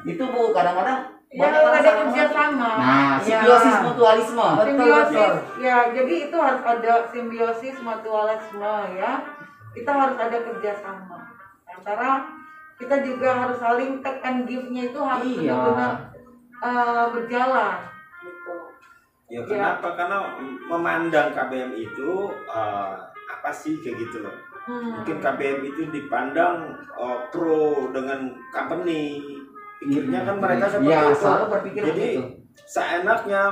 Itu Bu kadang-kadang Ya kalau ada kerjasama. Nah, simbiosis mutualisme. Simbiosis. Ya, jadi itu harus ada simbiosis mutualisme ya. Kita harus ada kerjasama. Antara kita juga harus saling take and give-nya itu harus benar-benar berjalan gitu. Ya kenapa? Karena memandang KBM itu apa sih kayak gitu loh. Mungkin KBM itu dipandang pro dengan company. Pikirnya kan mereka seperti itu. Selalu berpikir jadi begitu. Seenaknya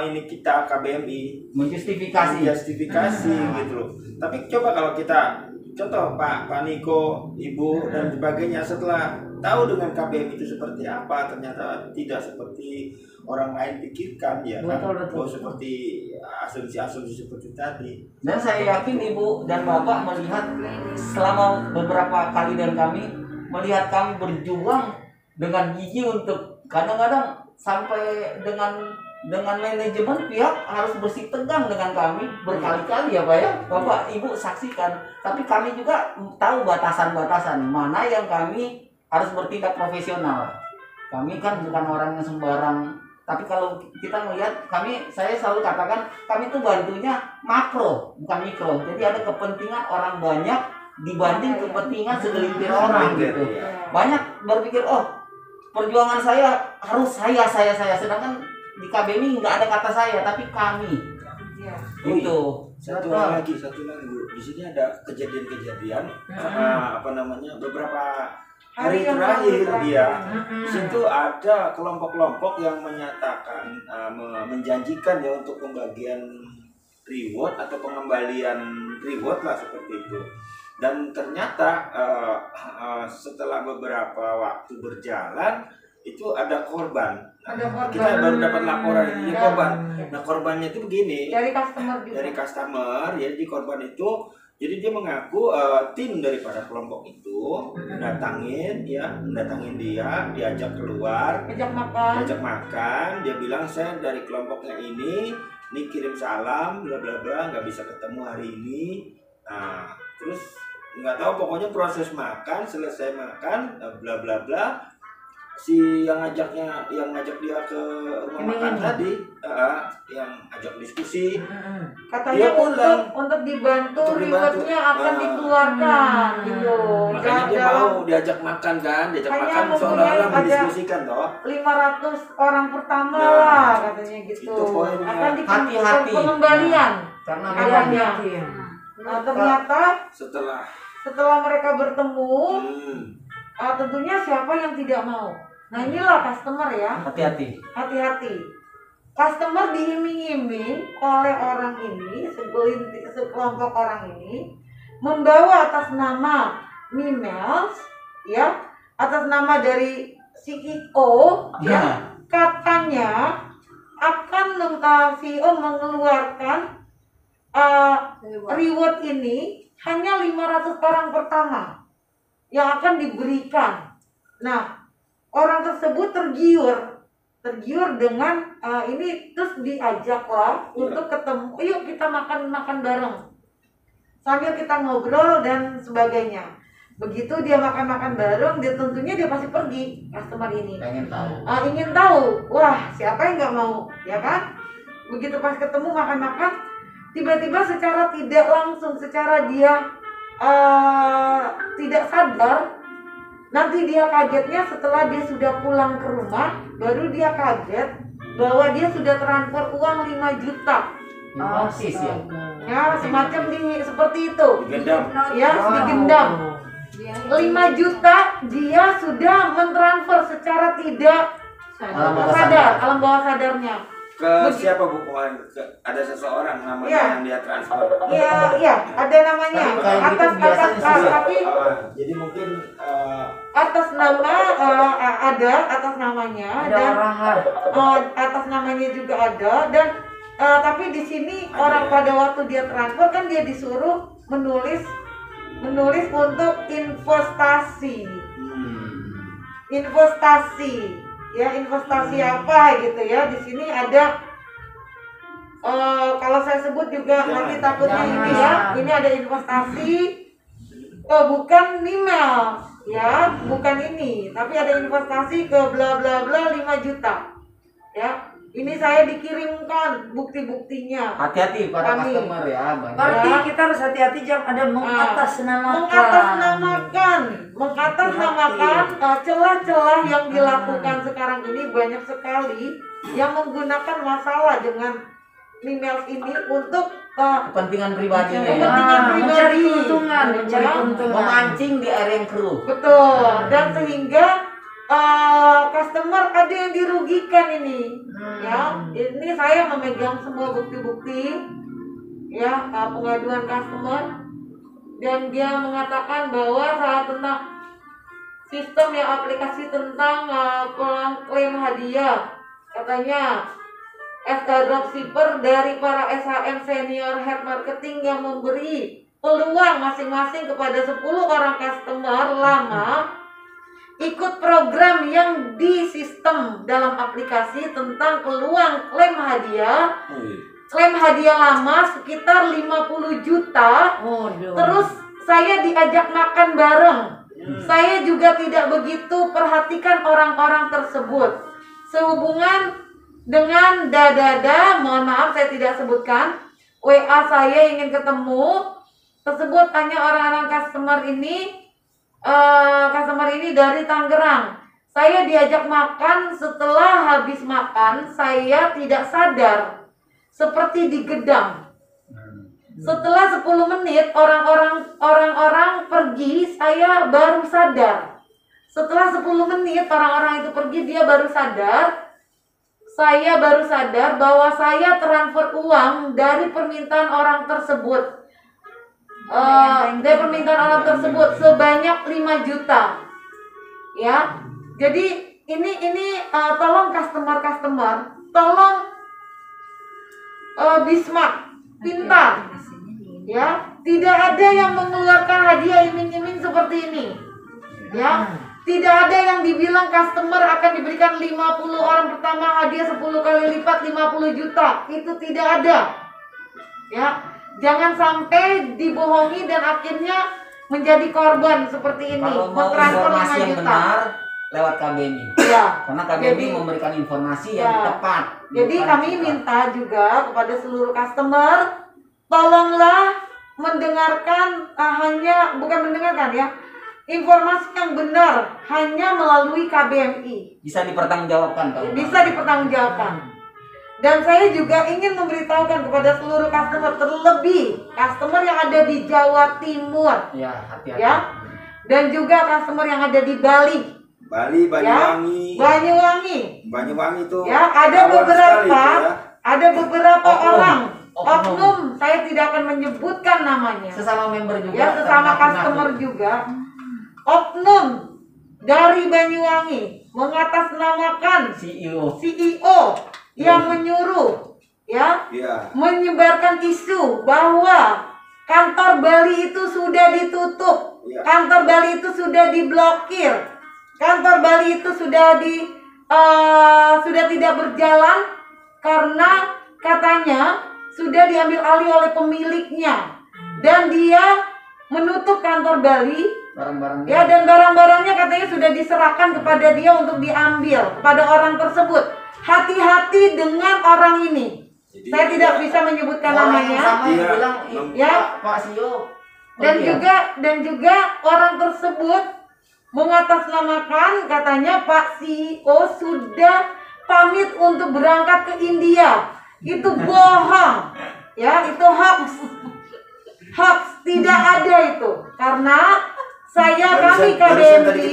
ini kita KBMI menjustifikasi gitu loh. Tapi coba kalau kita contoh Pak Niko, Ibu dan sebagainya setelah tahu dengan KBM itu seperti apa, ternyata tidak seperti orang lain pikirkan ya kan. Oh, seperti asumsi-asumsi seperti tadi. Dan saya yakin Ibu dan Bapak melihat selama beberapa kali dan kami melihat kami berjuang dengan gigi untuk kadang-kadang sampai dengan manajemen pihak harus bersih tegang dengan kami berkali-kali ya Pak ya. Bapak Ibu saksikan. Tapi kami juga tahu batasan-batasan mana yang kami harus bertindak profesional. Kami kan bukan orang yang sembarang. Tapi kalau kita melihat saya selalu katakan kami tuh bantunya makro bukan mikro. Jadi ada kepentingan orang banyak dibanding kepentingan segelintir orang gitu. Banyak berpikir perjuangan saya harus saya sedangkan di KBMI nggak ada kata saya tapi kami. Itu satu lagi Bu. Di sini ada kejadian-kejadian beberapa hari terakhir dia. Di situ ada kelompok-kelompok yang menyatakan menjanjikan ya untuk pembagian reward atau pengembalian reward lah seperti itu. Dan ternyata setelah beberapa waktu berjalan itu ada korban. Kita baru dapat laporan ini korban. Nah korbannya itu begini. Dari customer juga. Dari customer, jadi korban itu, jadi dia mengaku tim daripada kelompok itu mendatangin dia, diajak keluar, diajak makan. Dia bilang saya dari kelompoknya ini kirim salam, bla bla bla, nggak bisa ketemu hari ini. Nah terus nggak tahu pokoknya proses makan, selesai makan, bla bla bla. Si yang ngajak dia ke rumah makan tadi, yang ajak diskusi, katanya untuk dibantu rewardnya akan dikeluarkan gitu. Makanya dia mau diajak makan kan, makan seolah-olah mendiskusikan toh. 500 orang pertama lah katanya gitu. Itu poinnya. Akan dikeluarkan pengembalian. Karena katanya. Nah ternyata setelah mereka bertemu, tentunya siapa yang tidak mau. Nah inilah customer ya. Hati-hati. Customer diiming-iming oleh orang ini, sekelompok orang ini, membawa atas nama Mimels, ya, atas nama dari CEO, ya, katanya akan CEO mengeluarkan reward ini hanya 500 orang pertama yang akan diberikan. Nah, orang tersebut tergiur dengan ini, terus diajaklah untuk ketemu, yuk kita makan bareng sambil kita ngobrol dan sebagainya. Begitu dia makan bareng, tentunya dia pasti pergi, customer ini ingin tahu, wah siapa yang nggak mau, ya kan? Begitu pas ketemu makan, tiba-tiba secara tidak langsung, secara dia tidak sadar, nanti dia kagetnya setelah dia sudah pulang ke rumah, baru dia kaget bahwa dia sudah transfer uang 5 juta. Ya, semacam seperti itu. Digendam. 5 juta dia sudah mentransfer secara tidak sadar, alam bawah sadarnya. Ke siapa Bu kemarin? Ada seseorang namanya yang dia transfer. Iya, ada namanya. Tapi jadi mungkin atas nama atas namanya Ada dan arahan. atas namanya juga ada dan tapi di sini orang pada waktu dia transfer kan dia disuruh menulis untuk investasi. Investasi apa gitu ya. Di sini ada kalau saya sebut juga nanti takutnya ini ya. Ini ada investasi. Bukan email ya, bukan ini, tapi ada investasi ke bla bla bla 5 juta. Ya. Ini saya dikirimkan bukti-buktinya. Hati-hati pada Kami. customer ya. Berarti kita harus hati-hati jam ada mengatasnamakan. Mengatasnamakan celah-celah yang dilakukan sekarang ini banyak sekali yang menggunakan masalah dengan email ini untuk Kepentingan pribadinya ya. kepentingan Mencari pribadi. keuntungan, mencari Ya. keuntungan. Memancing di area yang keruh. Betul. Dan sehingga customer ada yang dirugikan ini. Ya, ini saya memegang semua bukti-bukti ya pengaduan customer dan dia mengatakan bahwa saat tentang sistem yang aplikasi tentang klaim hadiah katanya SK Dropshipper dari para SHM senior head marketing yang memberi peluang masing-masing kepada 10 orang customer lama ikut program yang di sistem dalam aplikasi tentang peluang klaim hadiah. Klaim hadiah lama sekitar 50 juta. Terus saya diajak makan bareng. Saya juga tidak begitu perhatikan orang-orang tersebut. Sehubungan dengan mohon maaf saya tidak sebutkan. WA saya ingin ketemu. Tersebut hanya orang-orang customer ini dari Tangerang. Saya diajak makan, setelah habis makan saya tidak sadar seperti digedam. Setelah 10 menit orang-orang pergi, saya baru sadar. Setelah 10 menit orang-orang itu pergi, dia baru sadar. Saya baru sadar bahwa saya transfer uang dari permintaan orang tersebut. Dari permintaan orang tersebut sebanyak 5 juta. Ya. Jadi ini tolong customer tolong Bismarck pintar. Ya, tidak ada yang mengeluarkan hadiah iming-iming seperti ini. Ya. Tidak ada yang dibilang customer akan diberikan 50 orang pertama hadiah 10 kali lipat 50 juta. Itu tidak ada. Ya. Jangan sampai dibohongi dan akhirnya menjadi korban seperti ini. Kalau mau informasi yang benar lewat KBMI. Ya. Karena KBMI memberikan informasi yang tepat. Jadi kami minta juga kepada seluruh customer, tolonglah mendengarkan informasi yang benar hanya melalui KBMI. Bisa dipertanggungjawabkan kalau bisa dipertanggungjawabkan. Dan saya juga ingin memberitahukan kepada seluruh customer, terlebih customer yang ada di Jawa Timur. Ya, hati-hati. Ya. Dan juga customer yang ada di Bali. Banyuwangi. Banyuwangi tuh. Ya, ada beberapa orang oknum, saya tidak akan menyebutkan namanya. Sesama member juga. Ya, sesama customer juga. Oknum dari Banyuwangi mengatasnamakan CEO yang menyuruh menyebarkan isu bahwa kantor Bali itu sudah ditutup, kantor Bali itu sudah diblokir, kantor Bali itu sudah tidak berjalan karena katanya sudah diambil alih oleh pemiliknya dan dia menutup kantor Bali. Dan barang-barangnya katanya sudah diserahkan kepada dia untuk diambil kepada orang tersebut. Hati-hati dengan orang ini. Jadi, saya tidak bisa menyebutkan namanya. Pak CEO. Dan juga orang tersebut mengatasnamakan katanya Pak CEO sudah pamit untuk berangkat ke India. Itu bohong. Ya, itu hoax. Hoax, tidak ada itu. Karena kami KBMI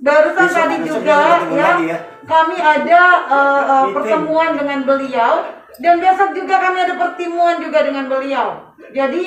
barusan Besok- tadi besok juga kita ketemu ya, lagi ya. kami ada Meeting. pertemuan dengan beliau dan besok juga kami ada pertemuan juga dengan beliau. Jadi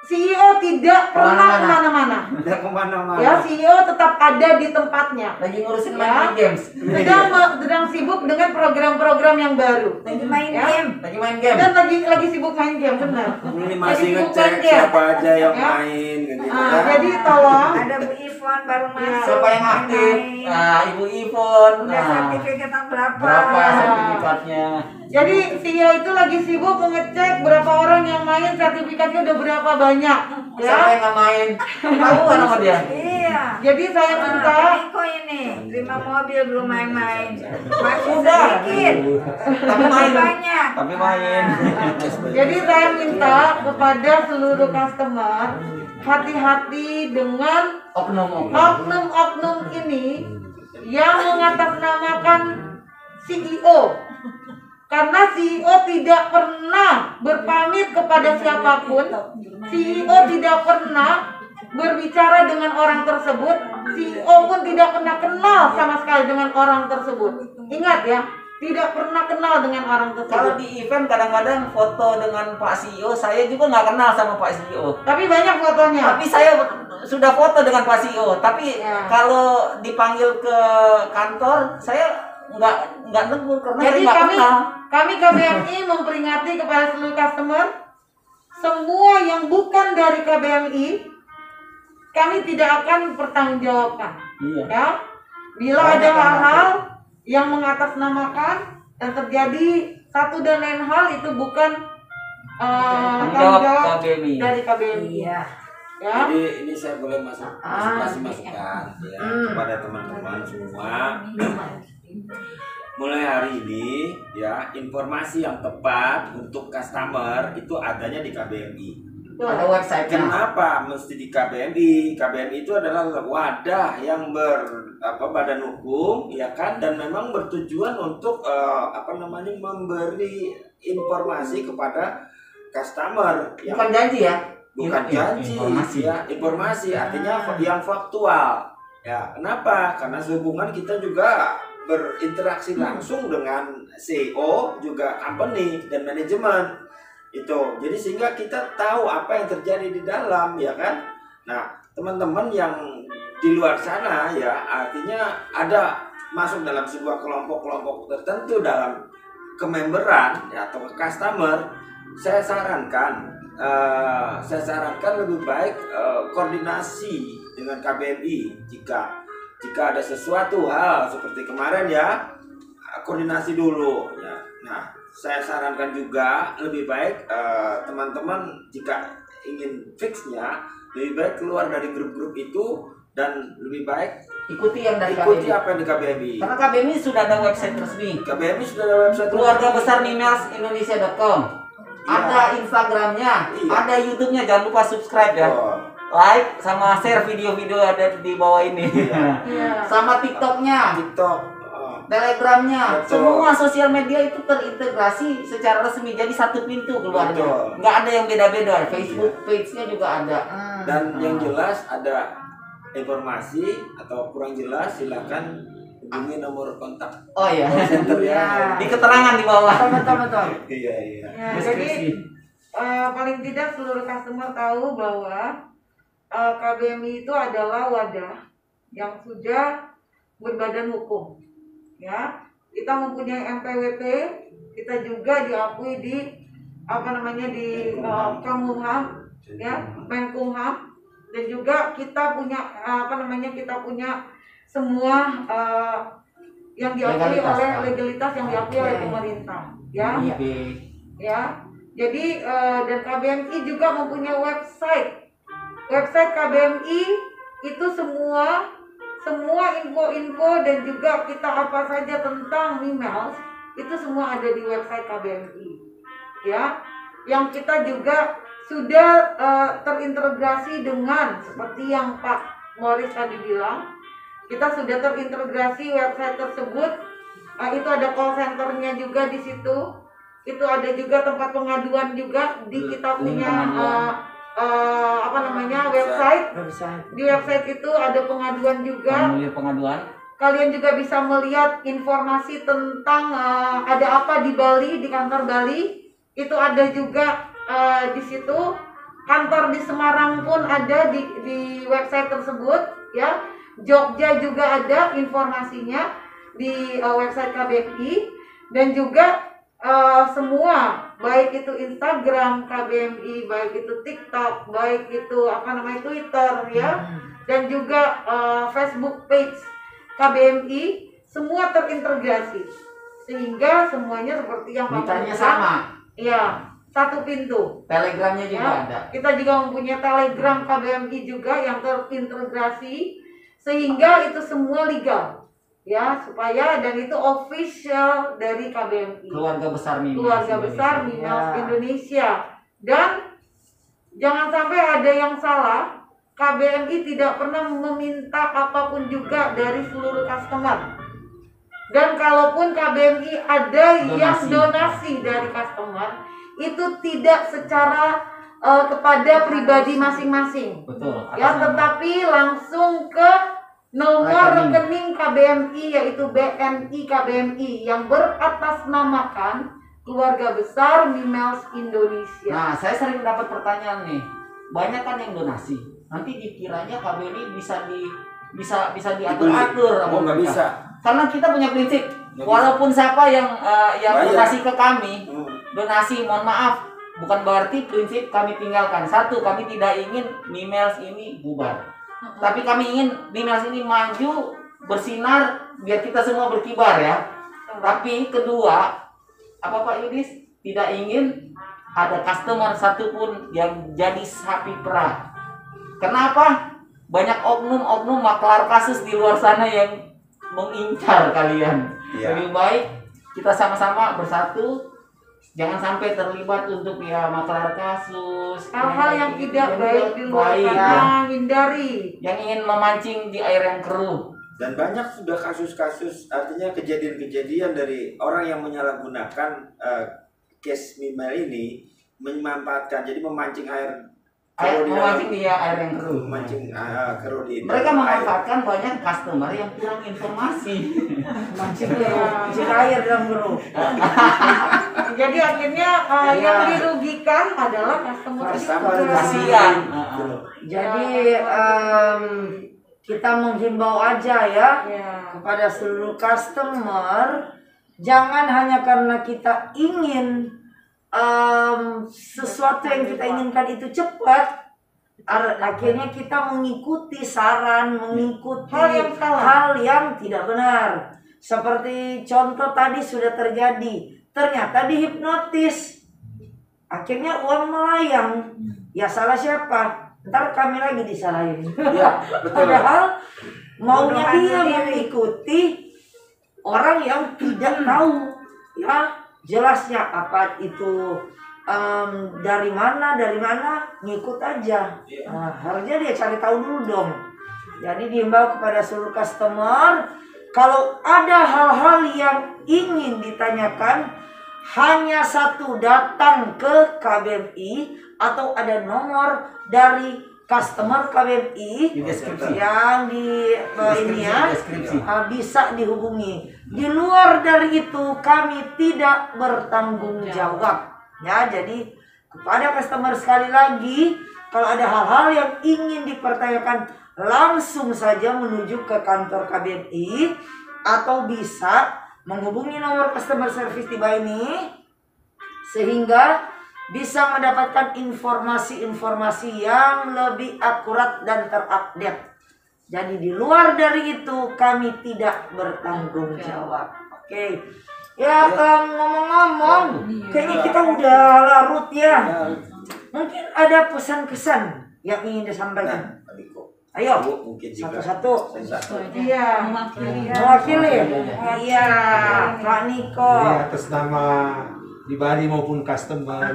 CEO tidak pernah kemana-mana. Udah kemana-mana. Ya, CEO tetap ada di tempatnya. Lagi ngurusin Ya. main games. Sedang sibuk dengan program-program yang baru. Lagi main Ya. game. Lagi main game. Dan lagi sibuk main game, benar. Ini Lagi masih sibuk ngecek main game. siapa aja yang Ya. main gitu Ah, kan. jadi tolong Ada Bu Ivon baru Ya. masuk. Siapa yang aktif? main-main. Nah, Ibu Ivon. Udah Nah, sertifikatnya berapa? berapa sertifikatnya? jadi CEO itu lagi sibuk mengecek berapa orang yang main, sertifikatnya udah berapa banyak. Siapa Ya. yang nggak main? Tahu kan sama dia? Iya. Jadi saya minta Niko ini terima mobil belum main-main. Masih Udah. sedikit. Tapi main. Banyak. Tapi main. Jadi saya minta kepada seluruh customer hati-hati dengan Oknum-oknum. oknum-oknum ini yang mengatasnamakan CEO. Karena CEO tidak pernah berpamit kepada siapapun. CEO tidak pernah berbicara dengan orang tersebut. CEO pun tidak pernah kenal sama sekali dengan orang tersebut. Ingat ya, tidak pernah kenal dengan orang Kalau tersebut. di event kadang-kadang foto dengan Pak CEO, saya juga nggak kenal sama Pak CEO. Tapi banyak fotonya. Tapi saya sudah foto dengan Pak CEO. Tapi Ya. kalau dipanggil ke kantor, saya nggak negur karena Jadi saya nggak kenal. kami KBMI memperingati kepada seluruh customer, semua yang bukan dari KBMI, kami tidak akan bertanggungjawabkan. Iya. Ya, bila ada hal-hal yang mengatasnamakan dan terjadi satu dan lain hal itu bukan Tanggung tanggung jawab jawab KBMI. dari KBMI. Iya. Ya, Jadi ini saya boleh kasih masukan ya kepada teman-teman semua. Mulai hari ini ya informasi yang tepat untuk customer itu adanya di KBMI. Ada website-nya. Kenapa mesti di KBMI? KBMI itu adalah wadah yang badan hukum ya kan, dan memang bertujuan untuk memberi informasi kepada customer yang Bukan janji ya? bukan janji Informasi. ya, informasi artinya yang faktual ya. Kenapa? Karena sehubungan kita juga berinteraksi langsung dengan CEO juga company dan manajemen itu, jadi sehingga kita tahu apa yang terjadi di dalam ya kan. Nah teman-teman yang di luar sana ya, artinya ada masuk dalam sebuah kelompok-kelompok tertentu dalam kememberan ya, atau customer, saya sarankan lebih baik koordinasi dengan KBMI jika ada sesuatu hal seperti kemarin ya, koordinasi dulu ya. Nah saya sarankan juga lebih baik teman-teman jika ingin fixnya lebih baik keluar dari grup-grup itu dan lebih baik Ikuti yang dari ikuti KBMI. apa yang di KBMI. Karena KBMI sudah ada website resmi. KBMI sudah ada website Keluarga besar Indonesia.com. Iya. Ada Instagramnya, Iya. ada YouTube-nya. Jangan lupa subscribe ya. Oh, Like sama share video-video ada di bawah ini. Iya. Sama TikTok-nya, TikTok. Telegramnya, Betul. semua sosial media itu terintegrasi secara resmi. Jadi satu pintu keluarnya. Betul. Nggak ada yang beda-beda. Facebook page-nya juga ada. Dan yang jelas ada informasi atau kurang jelas silakan hubungi nomor kontak Oh iya. call center ya. Ya. Di keterangan di bawah. Betul. Iya iya. Ya, Deskripsi. jadi paling tidak seluruh customer tahu bahwa KBMI itu adalah wadah yang sudah berbadan hukum. Ya, kita mempunyai MPWP, kita juga diakui di Kemenkumham, ya, Menkumham, dan juga kita punya kita punya semua yang diakui Legalitas, oleh kan? legalitas yang diakui oleh pemerintah, ya. IB. Ya, jadi dan KBMI juga mempunyai website KBMI itu semua info-info dan juga kita apa saja tentang Mimels itu semua ada di website KBMI ya, yang kita juga sudah terintegrasi dengan seperti yang Pak Morris tadi bilang, kita sudah terintegrasi website tersebut. Itu ada call centernya juga di situ. Itu ada juga tempat pengaduan juga di kita punya website. Website. Di website itu ada pengaduan juga. Formulir pengaduan. Kalian juga bisa melihat informasi tentang ada apa di Bali, di kantor Bali. Itu ada juga di situ. Kantor di Semarang pun ada di website tersebut, ya. Jogja juga ada informasinya di website KBMI, dan juga semua, baik itu Instagram KBMI, baik itu TikTok, baik itu Twitter, ya, dan juga Facebook page KBMI, semua terintegrasi sehingga semuanya seperti yang Beritanya sama. Ya, satu pintu. Telegramnya juga Ya, ada. kita juga mempunyai Telegram KBMI juga yang terintegrasi sehingga itu semua legal, ya, supaya dan itu official dari KBMI. Keluarga besar Mimels. Keluarga besar Mimels Indonesia. Dan jangan sampai ada yang salah, KBMI tidak pernah meminta apapun juga dari seluruh customer. Dan kalaupun KBMI ada yang donasi dari customer, itu tidak secara kepada pribadi masing-masing. Betul. Ya, tetapi langsung ke nomor rekening KBMI, yaitu BNI KBMI yang beratasnamakan Keluarga Besar Mimels Indonesia. Nah, saya sering dapat pertanyaan nih. Banyak kan yang donasi. Nanti dikiranya KBMI bisa diatur-atur. Oh, nggak bisa. Karena kita punya prinsip, Nggak walaupun siapa yang Bayar. donasi ke kami, Hmm. donasi, mohon maaf, bukan berarti prinsip kami tinggalkan. Satu, kami tidak ingin Mimels ini bubar. Tapi kami ingin Mimels ini maju, bersinar, biar kita semua berkibar, ya. Tapi kedua, apa Pak Yudis? Tidak ingin ada customer satupun yang jadi sapi perah. Kenapa? Banyak oknum-oknum maklar kasus di luar sana yang mengincar kalian. Iya. Lebih baik kita sama-sama bersatu, jangan sampai terlibat untuk maklar kasus, Hal-hal yang tidak baik di luar baik, sana, ya. hindari. Yang ingin memancing di air yang keruh. Dan banyak sudah kasus-kasus, artinya kejadian-kejadian dari orang yang menyalahgunakan case Mimel ini, memanfaatkan, jadi memancing air keruh di Memancing dalam- di air yang keruh. memancing keruh di Mereka dalam memanfaatkan banyak customer yang kurang informasi. Mancing air dalam guru. Jadi akhirnya yang dirugikan adalah customer Customer. juga. Kasihan. Jadi kita menghimbau aja ya Ya. kepada seluruh customer, jangan hanya karena kita ingin sesuatu yang kita inginkan itu cepat, akhirnya kita mengikuti saran, mengikuti Hal yang salah. hal yang tidak benar. Seperti contoh tadi sudah terjadi, ternyata dihipnotis, akhirnya uang melayang. Ya salah siapa? Ntar kami lagi disalahin. Ya, betul. Padahal maunya Bodohkan dia sendiri. mengikuti orang yang tidak tahu, ya jelasnya apa itu dari mana ngikut aja. Nah, harusnya dia cari tahu dulu dong. Jadi diimbau kepada seluruh customer, kalau ada hal-hal yang ingin ditanyakan, hanya satu, datang ke KBMI atau ada nomor dari customer KBMI Di deskripsi. yang di ini ya, Deskripsi. bisa dihubungi. Di luar dari itu kami tidak bertanggung jawab. Ya, jadi kepada customer sekali lagi, kalau ada hal-hal yang ingin dipertanyakan, langsung saja menuju ke kantor KBMI atau bisa menghubungi nomor customer service di bawah ini sehingga bisa mendapatkan informasi-informasi yang lebih akurat dan terupdate. Jadi di luar dari itu kami tidak bertanggung jawab. Oke. Ya, ngomong-ngomong, kayaknya kita udah larut ya. Mungkin ada pesan-kesan yang ingin disampaikan. Ayo, mungkin juga satu-satu. Iya. Mewakili. Iya, Pak Niko. Jadi atas nama di Bali maupun customer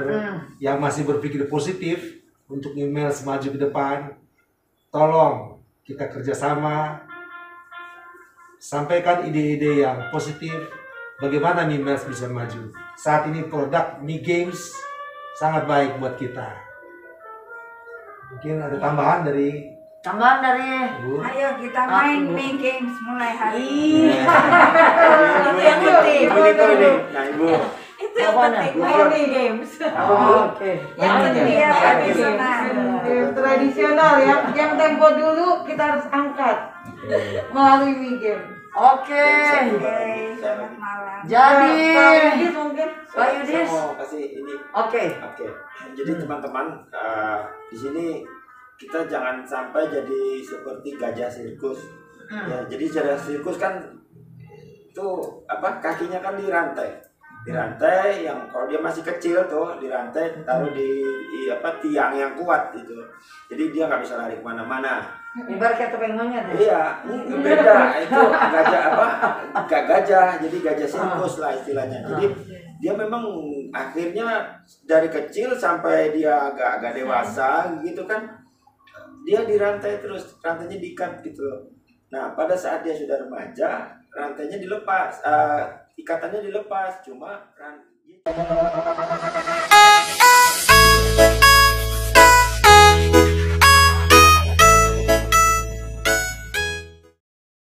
yang masih berpikir positif untuk email semaju ke depan, tolong kita kerjasama, sampaikan ide-ide yang positif, bagaimana Mimels bisa maju. Saat ini produk Mi Games sangat baik buat kita. Mungkin ada tambahan dari Ibu. Ayo kita main mie games mulai hari Ih. ini. Itu yang penting. Nah, Ibu. Itu yang penting, main nih games. Oke. Yang penting ya tradisional. Game tradisional ya. Game tempo dulu kita harus angkat melalui mie game. Oke. Oke, selamat malam. Jadi Pak Yudis mungkin. Pak Yudis. Saya mau kasih ini. Oke. Oke. Jadi teman-teman di sini kita jangan sampai jadi seperti gajah sirkus. Ya, jadi gajah sirkus kan tuh apa kakinya kan dirantai. Dirantai yang kalau dia masih kecil tuh dirantai taruh di apa tiang yang kuat gitu. Jadi dia nggak bisa lari kemana-mana. Ibarat kayak topeng monyet ya. Iya, beda itu gajah apa? Gak gajah, jadi gajah sirkus lah istilahnya. Jadi dia memang akhirnya dari kecil sampai dia agak dewasa gitu kan, dia dirantai terus, rantainya diikat gitu loh. Nah pada saat dia sudah remaja, rantainya dilepas, ikatannya dilepas, cuma